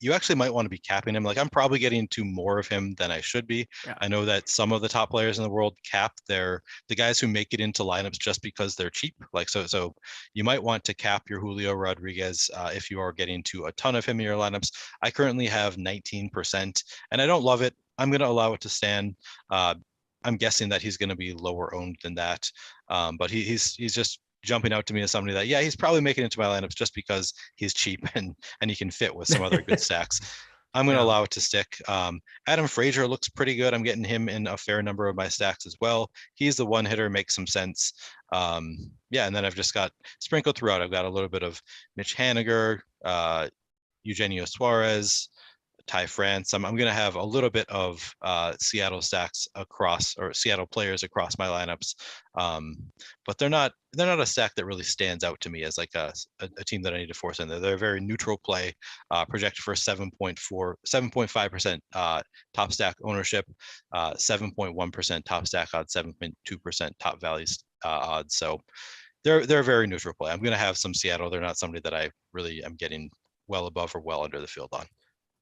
you actually might want to be capping him. Like, I'm probably getting to more of him than I should be. Yeah. I know that some of the top players in the world cap the guys who make it into lineups just because they're cheap. Like, so you might want to cap your Julio Rodriguez if you are getting to a ton of him in your lineups. I currently have 19% and I don't love it. I'm going to allow it to stand. I'm guessing that he's going to be lower owned than that. But he's just jumping out to me as somebody that, yeah, he's probably making it into my lineups just because he's cheap and he can fit with some other good stacks. I'm going to allow it to stick. Adam Frazier looks pretty good. I'm getting him in a fair number of my stacks as well. He's the one hitter, makes some sense. Yeah, and then I've just got sprinkled throughout. I've got a little bit of Mitch Haniger, Eugenio Suarez, Ty France. I'm going to have a little bit of Seattle stacks or Seattle players across my lineups, but they're not a stack that really stands out to me as like a team that I need to force in there. They're a very neutral play, projected for 7.5% top stack ownership, 7.1% top stack odds, 7.2% top values odds. So they're a very neutral play. I'm going to have some Seattle. They're not somebody that I really am getting well above or well under the field on.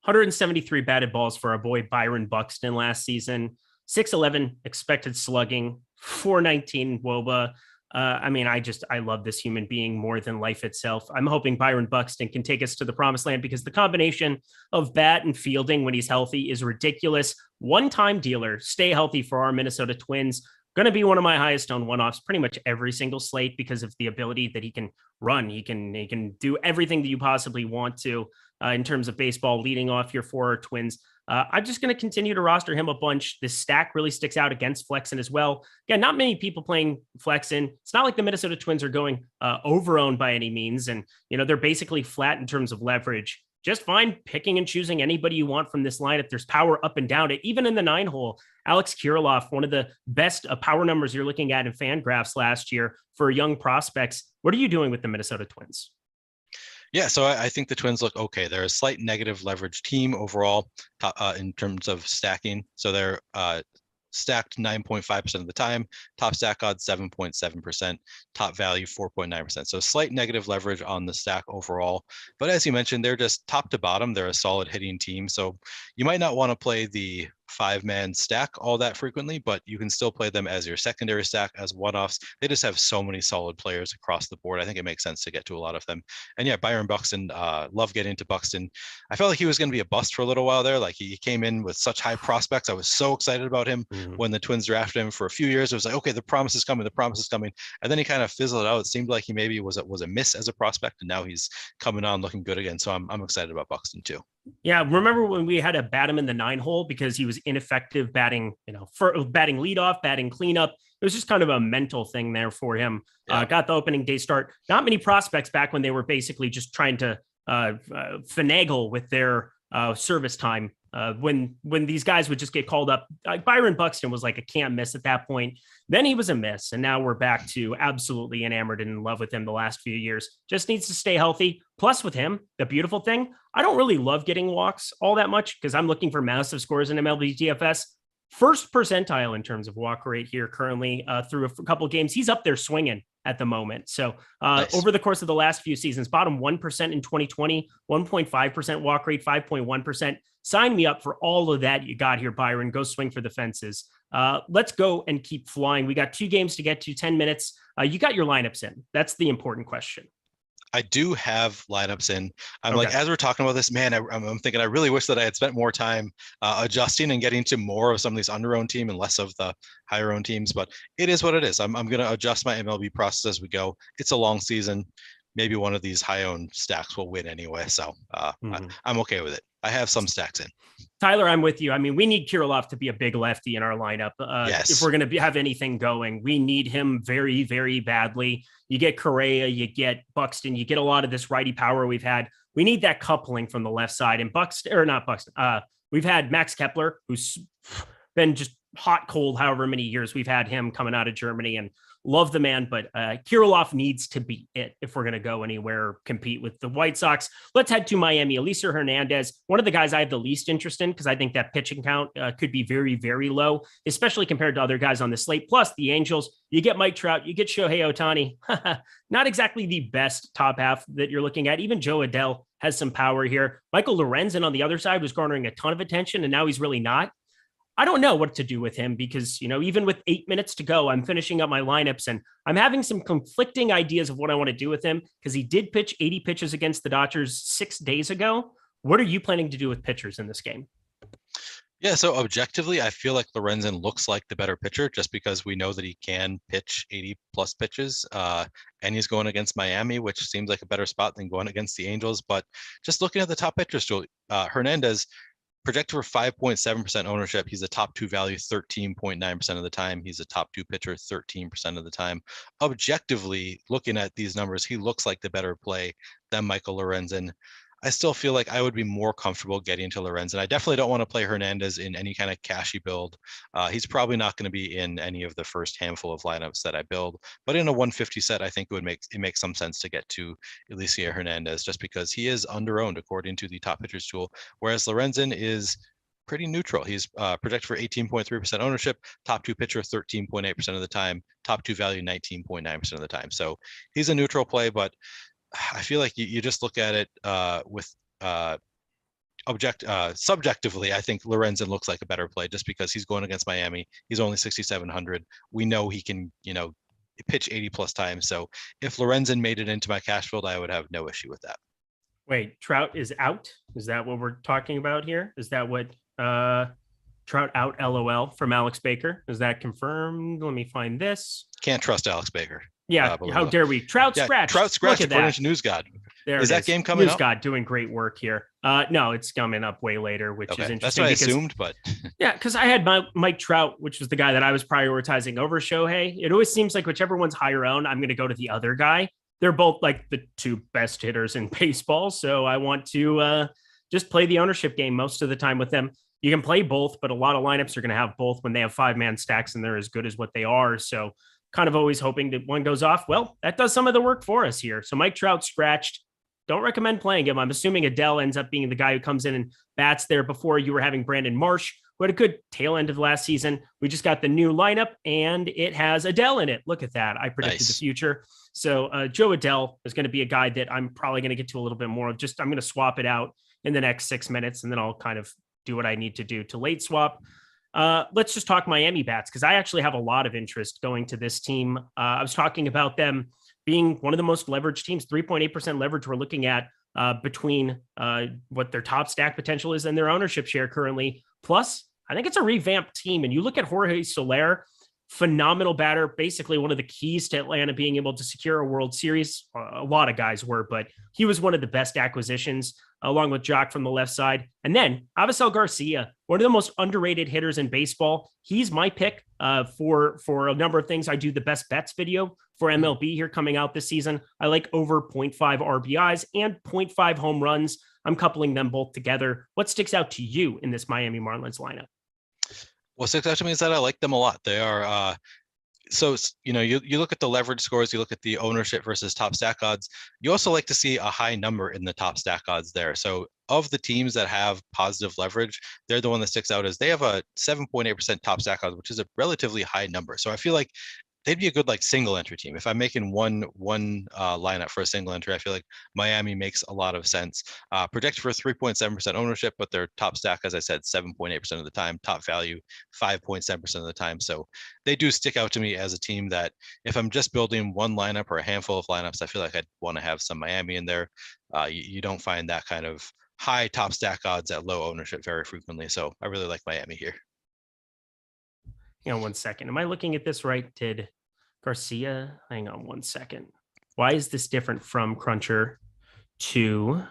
173 batted balls for our boy Byron Buxton last season, 611 expected slugging, 419 WOBA. I love this human being more than life itself. I'm hoping Byron Buxton can take us to the promised land because the combination of bat and fielding when he's healthy is ridiculous. One-time dealer, stay healthy for our Minnesota Twins. Going to be one of my highest owned one-offs pretty much every single slate because of the ability that he can run. He can do everything that you possibly want to in terms of baseball, leading off your 4 Twins. I'm just going to continue to roster him a bunch. This stack really sticks out against Flexen as well. Again, not many people playing Flexen. It's not like the Minnesota Twins are going over-owned by any means. And, they're basically flat in terms of leverage. Just fine picking and choosing anybody you want from this lineup. There's power up and down it. Even in the 9 hole, Alex Kirilloff, one of the best power numbers you're looking at in FanGraphs last year for young prospects. What are you doing with the Minnesota Twins? Yeah, so I think the Twins look okay. They're a slight negative leverage team overall in terms of stacking. So they're stacked 9.5% of the time, top stack odds 7.7%, top value 4.9%. So slight negative leverage on the stack overall. But as you mentioned, they're just top to bottom. They're a solid hitting team. So you might not want to play the 5-man stack all that frequently, but you can still play them as your secondary stack, as one-offs. They just have so many solid players across the board. I think it makes sense to get to a lot of them. And yeah, Byron Buxton, love getting to Buxton. I felt like he was going to be a bust for a little while there. Like he came in with such high prospects. I was so excited about him when the Twins drafted him for a few years. It was like, okay, the promise is coming. And then he kind of fizzled out. It seemed like he maybe was a miss as a prospect, and now he's coming on looking good again. So I'm excited about Buxton too. Yeah, remember when we had to bat him in the 9 hole because he was ineffective batting, for batting leadoff, batting cleanup. It was just kind of a mental thing there for him. Yeah. Got the opening day start. Not many prospects back when they were basically just trying to finagle with their service time. When these guys would just get called up, Byron Buxton was like a can't miss at that point. Then he was a miss, and now we're back to absolutely enamored and in love with him the last few years. Just needs to stay healthy. Plus with him, the beautiful thing, I don't really love getting walks all that much because I'm looking for massive scores in MLB DFS. First percentile in terms of walk rate here currently through a couple of games. He's up there swinging at the moment. So nice. Over the course of the last few seasons, bottom 1% in 2020, 1.5% walk rate, 5.1%. Sign me up for all of that you got here, Byron. Go swing for the fences. Let's go and keep flying. We got 2 games to get to, 10 minutes. You got your lineups in. That's the important question. I do have lineups in. I'm Okay. like, as we're talking about this, man, I'm thinking I really wish that I had spent more time adjusting and getting to more of some of these under-owned team and less of the higher-owned teams. But it is what it is. I'm going to adjust my MLB process as we go. It's a long season. Maybe one of these high-owned stacks will win anyway. So I'm okay with it. I have some stacks in. Tyler, I'm with you. I mean, we need Kirilloff to be a big lefty in our lineup. Yes. If we're going to have anything going, we need him very, very badly. You get Correa, you get Buxton, you get a lot of this righty power we've had. We need that coupling from the left side. And we've had Max Kepler, who's been just hot, cold, however many years we've had him coming out of Germany, and love the man, but Kirilloff needs to be it if we're going to go anywhere, compete with the White Sox. Let's head to Miami. Elieser Hernandez, one of the guys I have the least interest in because I think that pitching count could be very, very low, especially compared to other guys on the slate. Plus the Angels, you get Mike Trout, you get Shohei Ohtani. Not exactly the best top half that you're looking at. Even Joe Adele has some power here. Michael Lorenzen on the other side was garnering a ton of attention, and now he's really not. I don't know what to do with him because, even with 8 minutes to go, I'm finishing up my lineups and I'm having some conflicting ideas of what I want to do with him because he did pitch 80 pitches against the Dodgers 6 days ago. What are you planning to do with pitchers in this game? Yeah, so objectively, I feel like Lorenzen looks like the better pitcher just because we know that he can pitch 80 plus pitches and he's going against Miami, which seems like a better spot than going against the Angels. But just looking at the top pitchers, Hernandez, projected for 5.7% ownership. He's a top 2 value 13.9% of the time. He's a top 2 pitcher 13% of the time. Objectively, looking at these numbers, he looks like the better play than Michael Lorenzen. I still feel like I would be more comfortable getting to Lorenzen. I definitely don't want to play Hernandez in any kind of cashy build. He's probably not going to be in any of the first handful of lineups that I build, but in a 150 set, I think it makes some sense to get to Elieser Hernandez just because he is under-owned according to the top pitchers tool, whereas Lorenzen is pretty neutral. He's projected for 18.3% ownership, top 2 pitcher 13.8% of the time, top 2 value 19.9% of the time. So he's a neutral play, but I feel like you just look at it subjectively. I think Lorenzen looks like a better play just because he's going against Miami. He's only 6,700. We know he can, pitch 80 plus times. So if Lorenzen made it into my cash field, I would have no issue with that. Wait, Trout is out? Is that what we're talking about here? Is that what Trout out LOL from Alex Baker? Is that confirmed? Let me find this. Can't trust Alex Baker. Yeah, how dare we? Trout scratched. Trout scratched according to News God. Is that game coming up? News God doing great work here. No, it's coming up way later, which is interesting. That's what I assumed, but yeah, because I had Mike Trout, which was the guy that I was prioritizing over Shohei. It always seems like whichever one's higher owned, I'm going to go to the other guy. They're both like the 2 best hitters in baseball, so I want to just play the ownership game most of the time with them. You can play both, but a lot of lineups are going to have both when they have 5-man stacks and they're as good as what they are. So kind of always hoping that one goes off. Well, that does some of the work for us here. So Mike Trout scratched. Don't recommend playing him. I'm assuming Adele ends up being the guy who comes in and bats there. Before you were having Brandon Marsh, who had a good tail end of last season. We just got the new lineup and it has Adele in it. Look at that. I predicted the future. So Joe Adele is going to be a guy that I'm probably going to get to a little bit more of. I'm going to swap it out in the next 6 minutes and then I'll kind of do what I need to do to late swap. Let's just talk Miami bats because I actually have a lot of interest going to this team. I was talking about them being one of the most leveraged teams, 3.8% leverage we're looking at between what their top stack potential is and their ownership share currently. Plus, I think it's a revamped team. And you look at Jorge Soler, phenomenal batter, basically one of the keys to Atlanta being able to secure a World Series. A lot of guys were, but he was one of the best acquisitions along with Jock from the left side. And then Avisel Garcia, one of the most underrated hitters in baseball. He's my pick for a number of things. I do the best bets video for MLB here coming out this season. I like over 0.5 RBIs and 0.5 home runs. I'm coupling them both together. What sticks out to you in this Miami Marlins lineup? What sticks out to me is that I like them a lot. They are so you look at the leverage scores, you look at the ownership versus top stack odds. You also like to see a high number in the top stack odds there. So of the teams that have positive leverage, they're the one that sticks out as they have a 7.8% top stack odds, which is a relatively high number. So I feel like they'd be a good like single entry team. If I'm making one lineup for a single entry, I feel like Miami makes a lot of sense. Projected for 3.7% ownership, but their top stack, as I said, 7.8% of the time, top value 5.7% of the time. So they do stick out to me as a team that if I'm just building one lineup or a handful of lineups, I feel like I'd want to have some Miami in there. You don't find that kind of high top stack odds at low ownership very frequently. So I really like Miami here. Hang on 1 second. Am I looking at this right? Did Garcia? Hang on 1 second. Why is this different from Cruncher to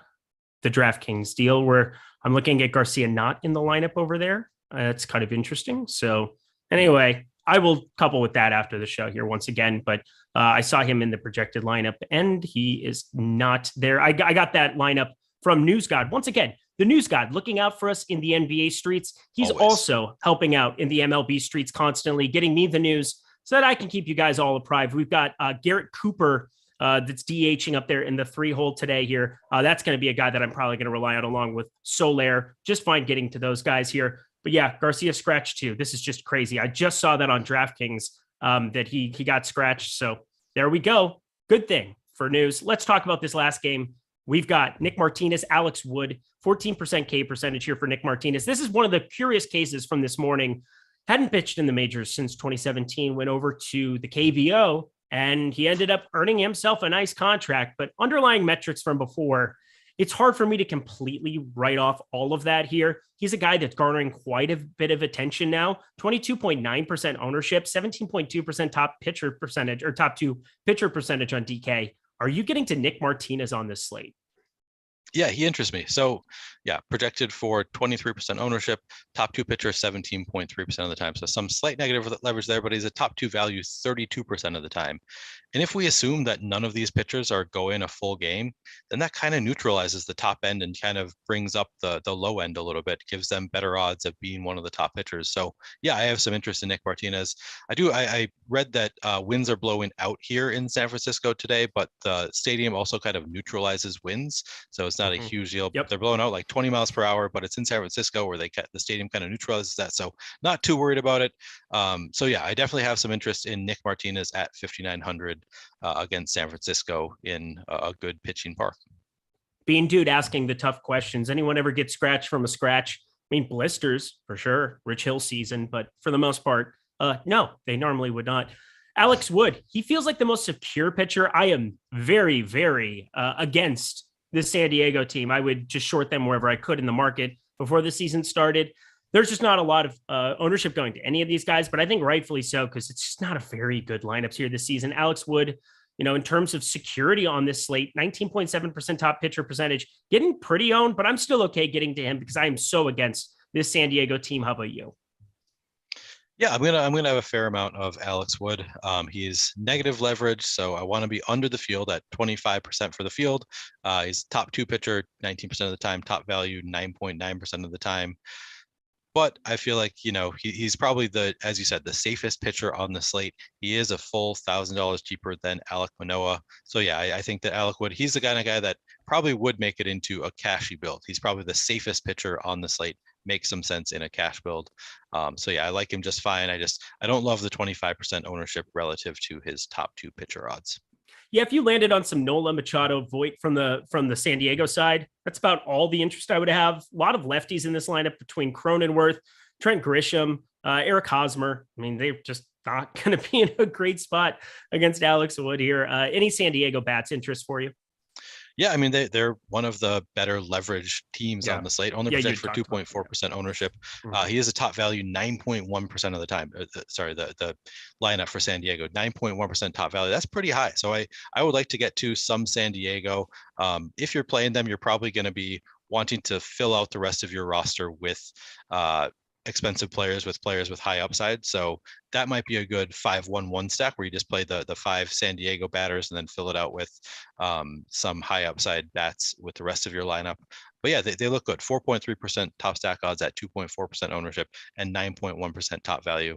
the DraftKings deal where I'm looking at Garcia not in the lineup over there? It's kind of interesting. So anyway, I will couple with that after the show here once again, but I saw him in the projected lineup and he is not there. I got that lineup from News God. Once again, the News God looking out for us in the NBA streets. He's also helping out in the MLB streets constantly, getting me the news so that I can keep you guys all apprised. We've got Garrett Cooper that's DHing up there in the 3-hole today here. That's going to be a guy that I'm probably going to rely on along with Soler. Just fine getting to those guys here. But yeah, Garcia scratched too. This is just crazy. I just saw that on DraftKings that he got scratched. So there we go. Good thing for news. Let's talk about this last game. We've got Nick Martinez, Alex Wood, 14% K percentage here for Nick Martinez. This is one of the curious cases from this morning. Hadn't pitched in the majors since 2017, went over to the KBO, and he ended up earning himself a nice contract. But underlying metrics from before, it's hard for me to completely write off all of that here. He's a guy that's garnering quite a bit of attention now. 22.9% ownership, 17.2% top pitcher percentage or top 2 pitcher percentage on DK. Are you getting to Nick Martinez on this slate? Yeah, he interests me. So yeah, projected for 23% ownership, top 2 pitcher 17.3% of the time. So some slight negative leverage there, but he's a top 2 value 32% of the time. And if we assume that none of these pitchers are going a full game, then that kind of neutralizes the top end and kind of brings up the low end a little bit, gives them better odds of being one of the top pitchers. So yeah, I have some interest in Nick Martinez. I read that winds are blowing out here in San Francisco today, but the stadium also kind of neutralizes winds. So it's not a huge deal. Yep. They're blowing out like 20 miles per hour, but it's in San Francisco where the stadium kind of neutralizes that. So not too worried about it. So yeah, I definitely have some interest in Nick Martinez at 5,900 against San Francisco in a good pitching park. Being Dude asking the tough questions. Anyone ever get scratched from a scratch? I mean, blisters for sure, Rich Hill season, but for the most part, no, they normally would not. Alex Wood, he feels like the most secure pitcher. I am very, very against this San Diego team. I would just short them wherever I could in the market before the season started. There's just not a lot of ownership going to any of these guys, but I think rightfully so, because it's just not a very good lineups here this season. Alex Wood, in terms of security on this slate, 19.7% top pitcher percentage, getting pretty owned, but I'm still okay getting to him because I am so against this San Diego team. How about you? Yeah, I'm gonna have a fair amount of Alex Wood. He's negative leverage, so I want to be under the field at 25% for the field. He's top 2 pitcher 19% of the time, top value 9.9% of the time. But I feel like, he's probably as you said, the safest pitcher on the slate. He is a full $1,000 cheaper than Alek Manoah. So yeah, I think that Alec Wood, he's the kind of guy that probably would make it into a cashy build. He's probably the safest pitcher on the slate. Makes some sense in a cash build. So yeah, I like him just fine. I don't love the 25% ownership relative to his top 2 pitcher odds. Yeah, if you landed on some Nola, Machado, Voit from the San Diego side, that's about all the interest I would have. A lot of lefties in this lineup between Cronenworth, Trent Grisham, Eric Hosmer. I mean, they're just not going to be in a great spot against Alex Wood here. Any San Diego bats interest for you? Yeah, I mean, they're one of the better leverage teams on the slate. Only projected for 2.4% ownership. He is a top value 9.1% of the time. The lineup for San Diego, 9.1% top value. That's pretty high. So I would like to get to some San Diego. If you're playing them, you're probably going to be wanting to fill out the rest of your roster with expensive players with high upside. So that might be a good 5-1-1 stack where you just play the 5 San Diego batters and then fill it out with some high upside bats with the rest of your lineup. But yeah, they look good. 4.3% top stack odds at 2.4% ownership and 9.1% top value.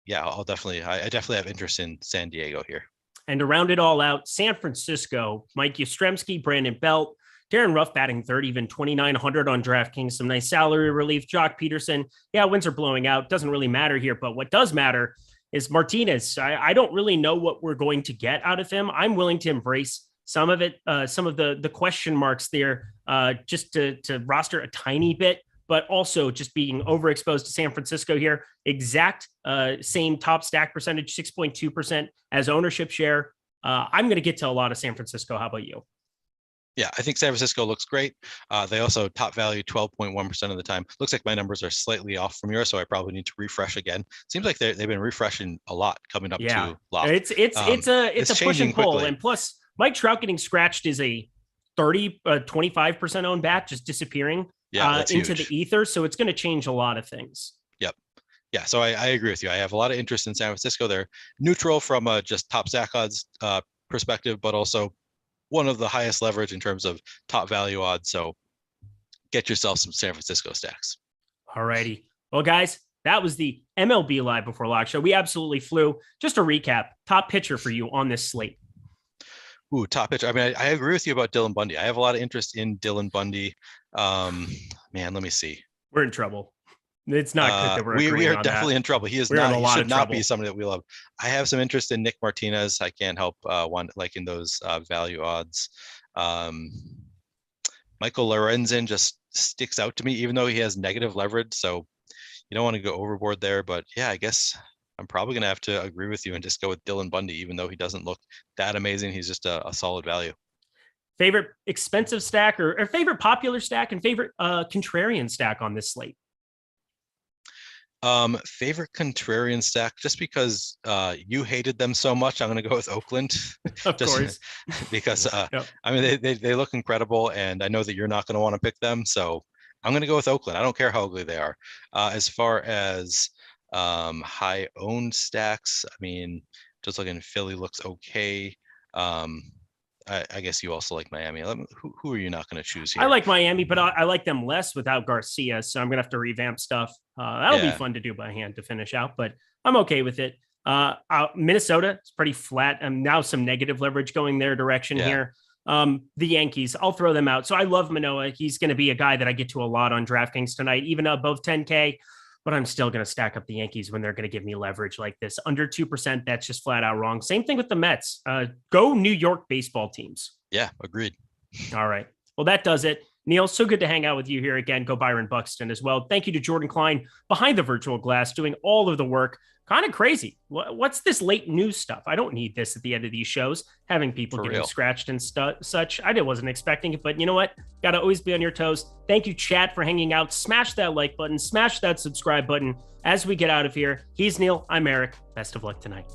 Yeah, I definitely have interest in San Diego here. And to round it all out, San Francisco, Mike Yastrzemski, Brandon Belt, Darren Ruff batting third, even 2,900 on DraftKings. Some nice salary relief. Jock Peterson. Yeah, winds are blowing out. Doesn't really matter here. But what does matter is Martinez. I don't really know what we're going to get out of him. I'm willing to embrace some of it, some of the question marks there, just to roster a tiny bit, but also just being overexposed to San Francisco here. Exact same top stack percentage, 6.2% as ownership share. I'm going to get to a lot of San Francisco. How about you? Yeah, I think San Francisco looks great. They also top value 12.1% of the time. Looks like my numbers are slightly off from yours, so I probably need to refresh again. Seems like they've been refreshing a lot coming up to lock. It's a push and pull, quickly. And plus Mike Trout getting scratched is a 25% owned bat just disappearing into the ether. So it's going to change a lot of things. Yep. Yeah, so I agree with you. I have a lot of interest in San Francisco. They're neutral from a just top stack odds perspective, but also one of the highest leverage in terms of top value odds. So get yourself some San Francisco stacks. All righty. Well, guys, that was the MLB Live Before Lock show. We absolutely flew. Just a recap, top pitcher for you on this slate. Ooh, top pitcher. I mean, I agree with you about Dylan Bundy. I have a lot of interest in Dylan Bundy. Man, let me see. We're in trouble. It's not good that we are definitely in trouble. He is not. He should not be somebody that we love. I have some interest in Nick Martinez. I can't help liking those value odds. Michael Lorenzen just sticks out to me, even though he has negative leverage. So you don't want to go overboard there. But yeah, I guess I'm probably going to have to agree with you and just go with Dylan Bundy, even though he doesn't look that amazing. He's just a solid value. Favorite expensive stack or favorite popular stack and favorite contrarian stack on this slate? Favorite contrarian stack, just because you hated them so much, I'm going to go with Oakland. Of course. Because yep. I mean, they look incredible, and I know that you're not going to want to pick them, so I'm going to go with Oakland. I don't care how ugly they are. As far as high owned stacks, I mean, just looking, Philly looks okay. I guess you also like Miami. Who are you not going to choose here? I like Miami, but I like them less without Garcia, so I'm going to have to revamp stuff. That'll be fun to do by hand to finish out, but I'm okay with it. Minnesota is pretty flat. Now some negative leverage going their direction here. The Yankees, I'll throw them out. So I love Manoah. He's going to be a guy that I get to a lot on DraftKings tonight, even above 10K. But I'm still going to stack up the Yankees when they're going to give me leverage like this. Under 2%, that's just flat out wrong. Same thing with the Mets. Go New York baseball teams. Yeah, agreed. All right. Well, that does it. Neil, so good to hang out with you here again. Go Byron Buxton as well. Thank you to Jordan Klein behind the virtual glass, doing all of the work. Kind of crazy. What's this late news stuff? I don't need this at the end of these shows, having people getting scratched and such. I wasn't expecting it, but you know what? Got to always be on your toes. Thank you, chat, for hanging out. Smash that like button, smash that subscribe button as we get out of here. He's Neil. I'm Eric. Best of luck tonight.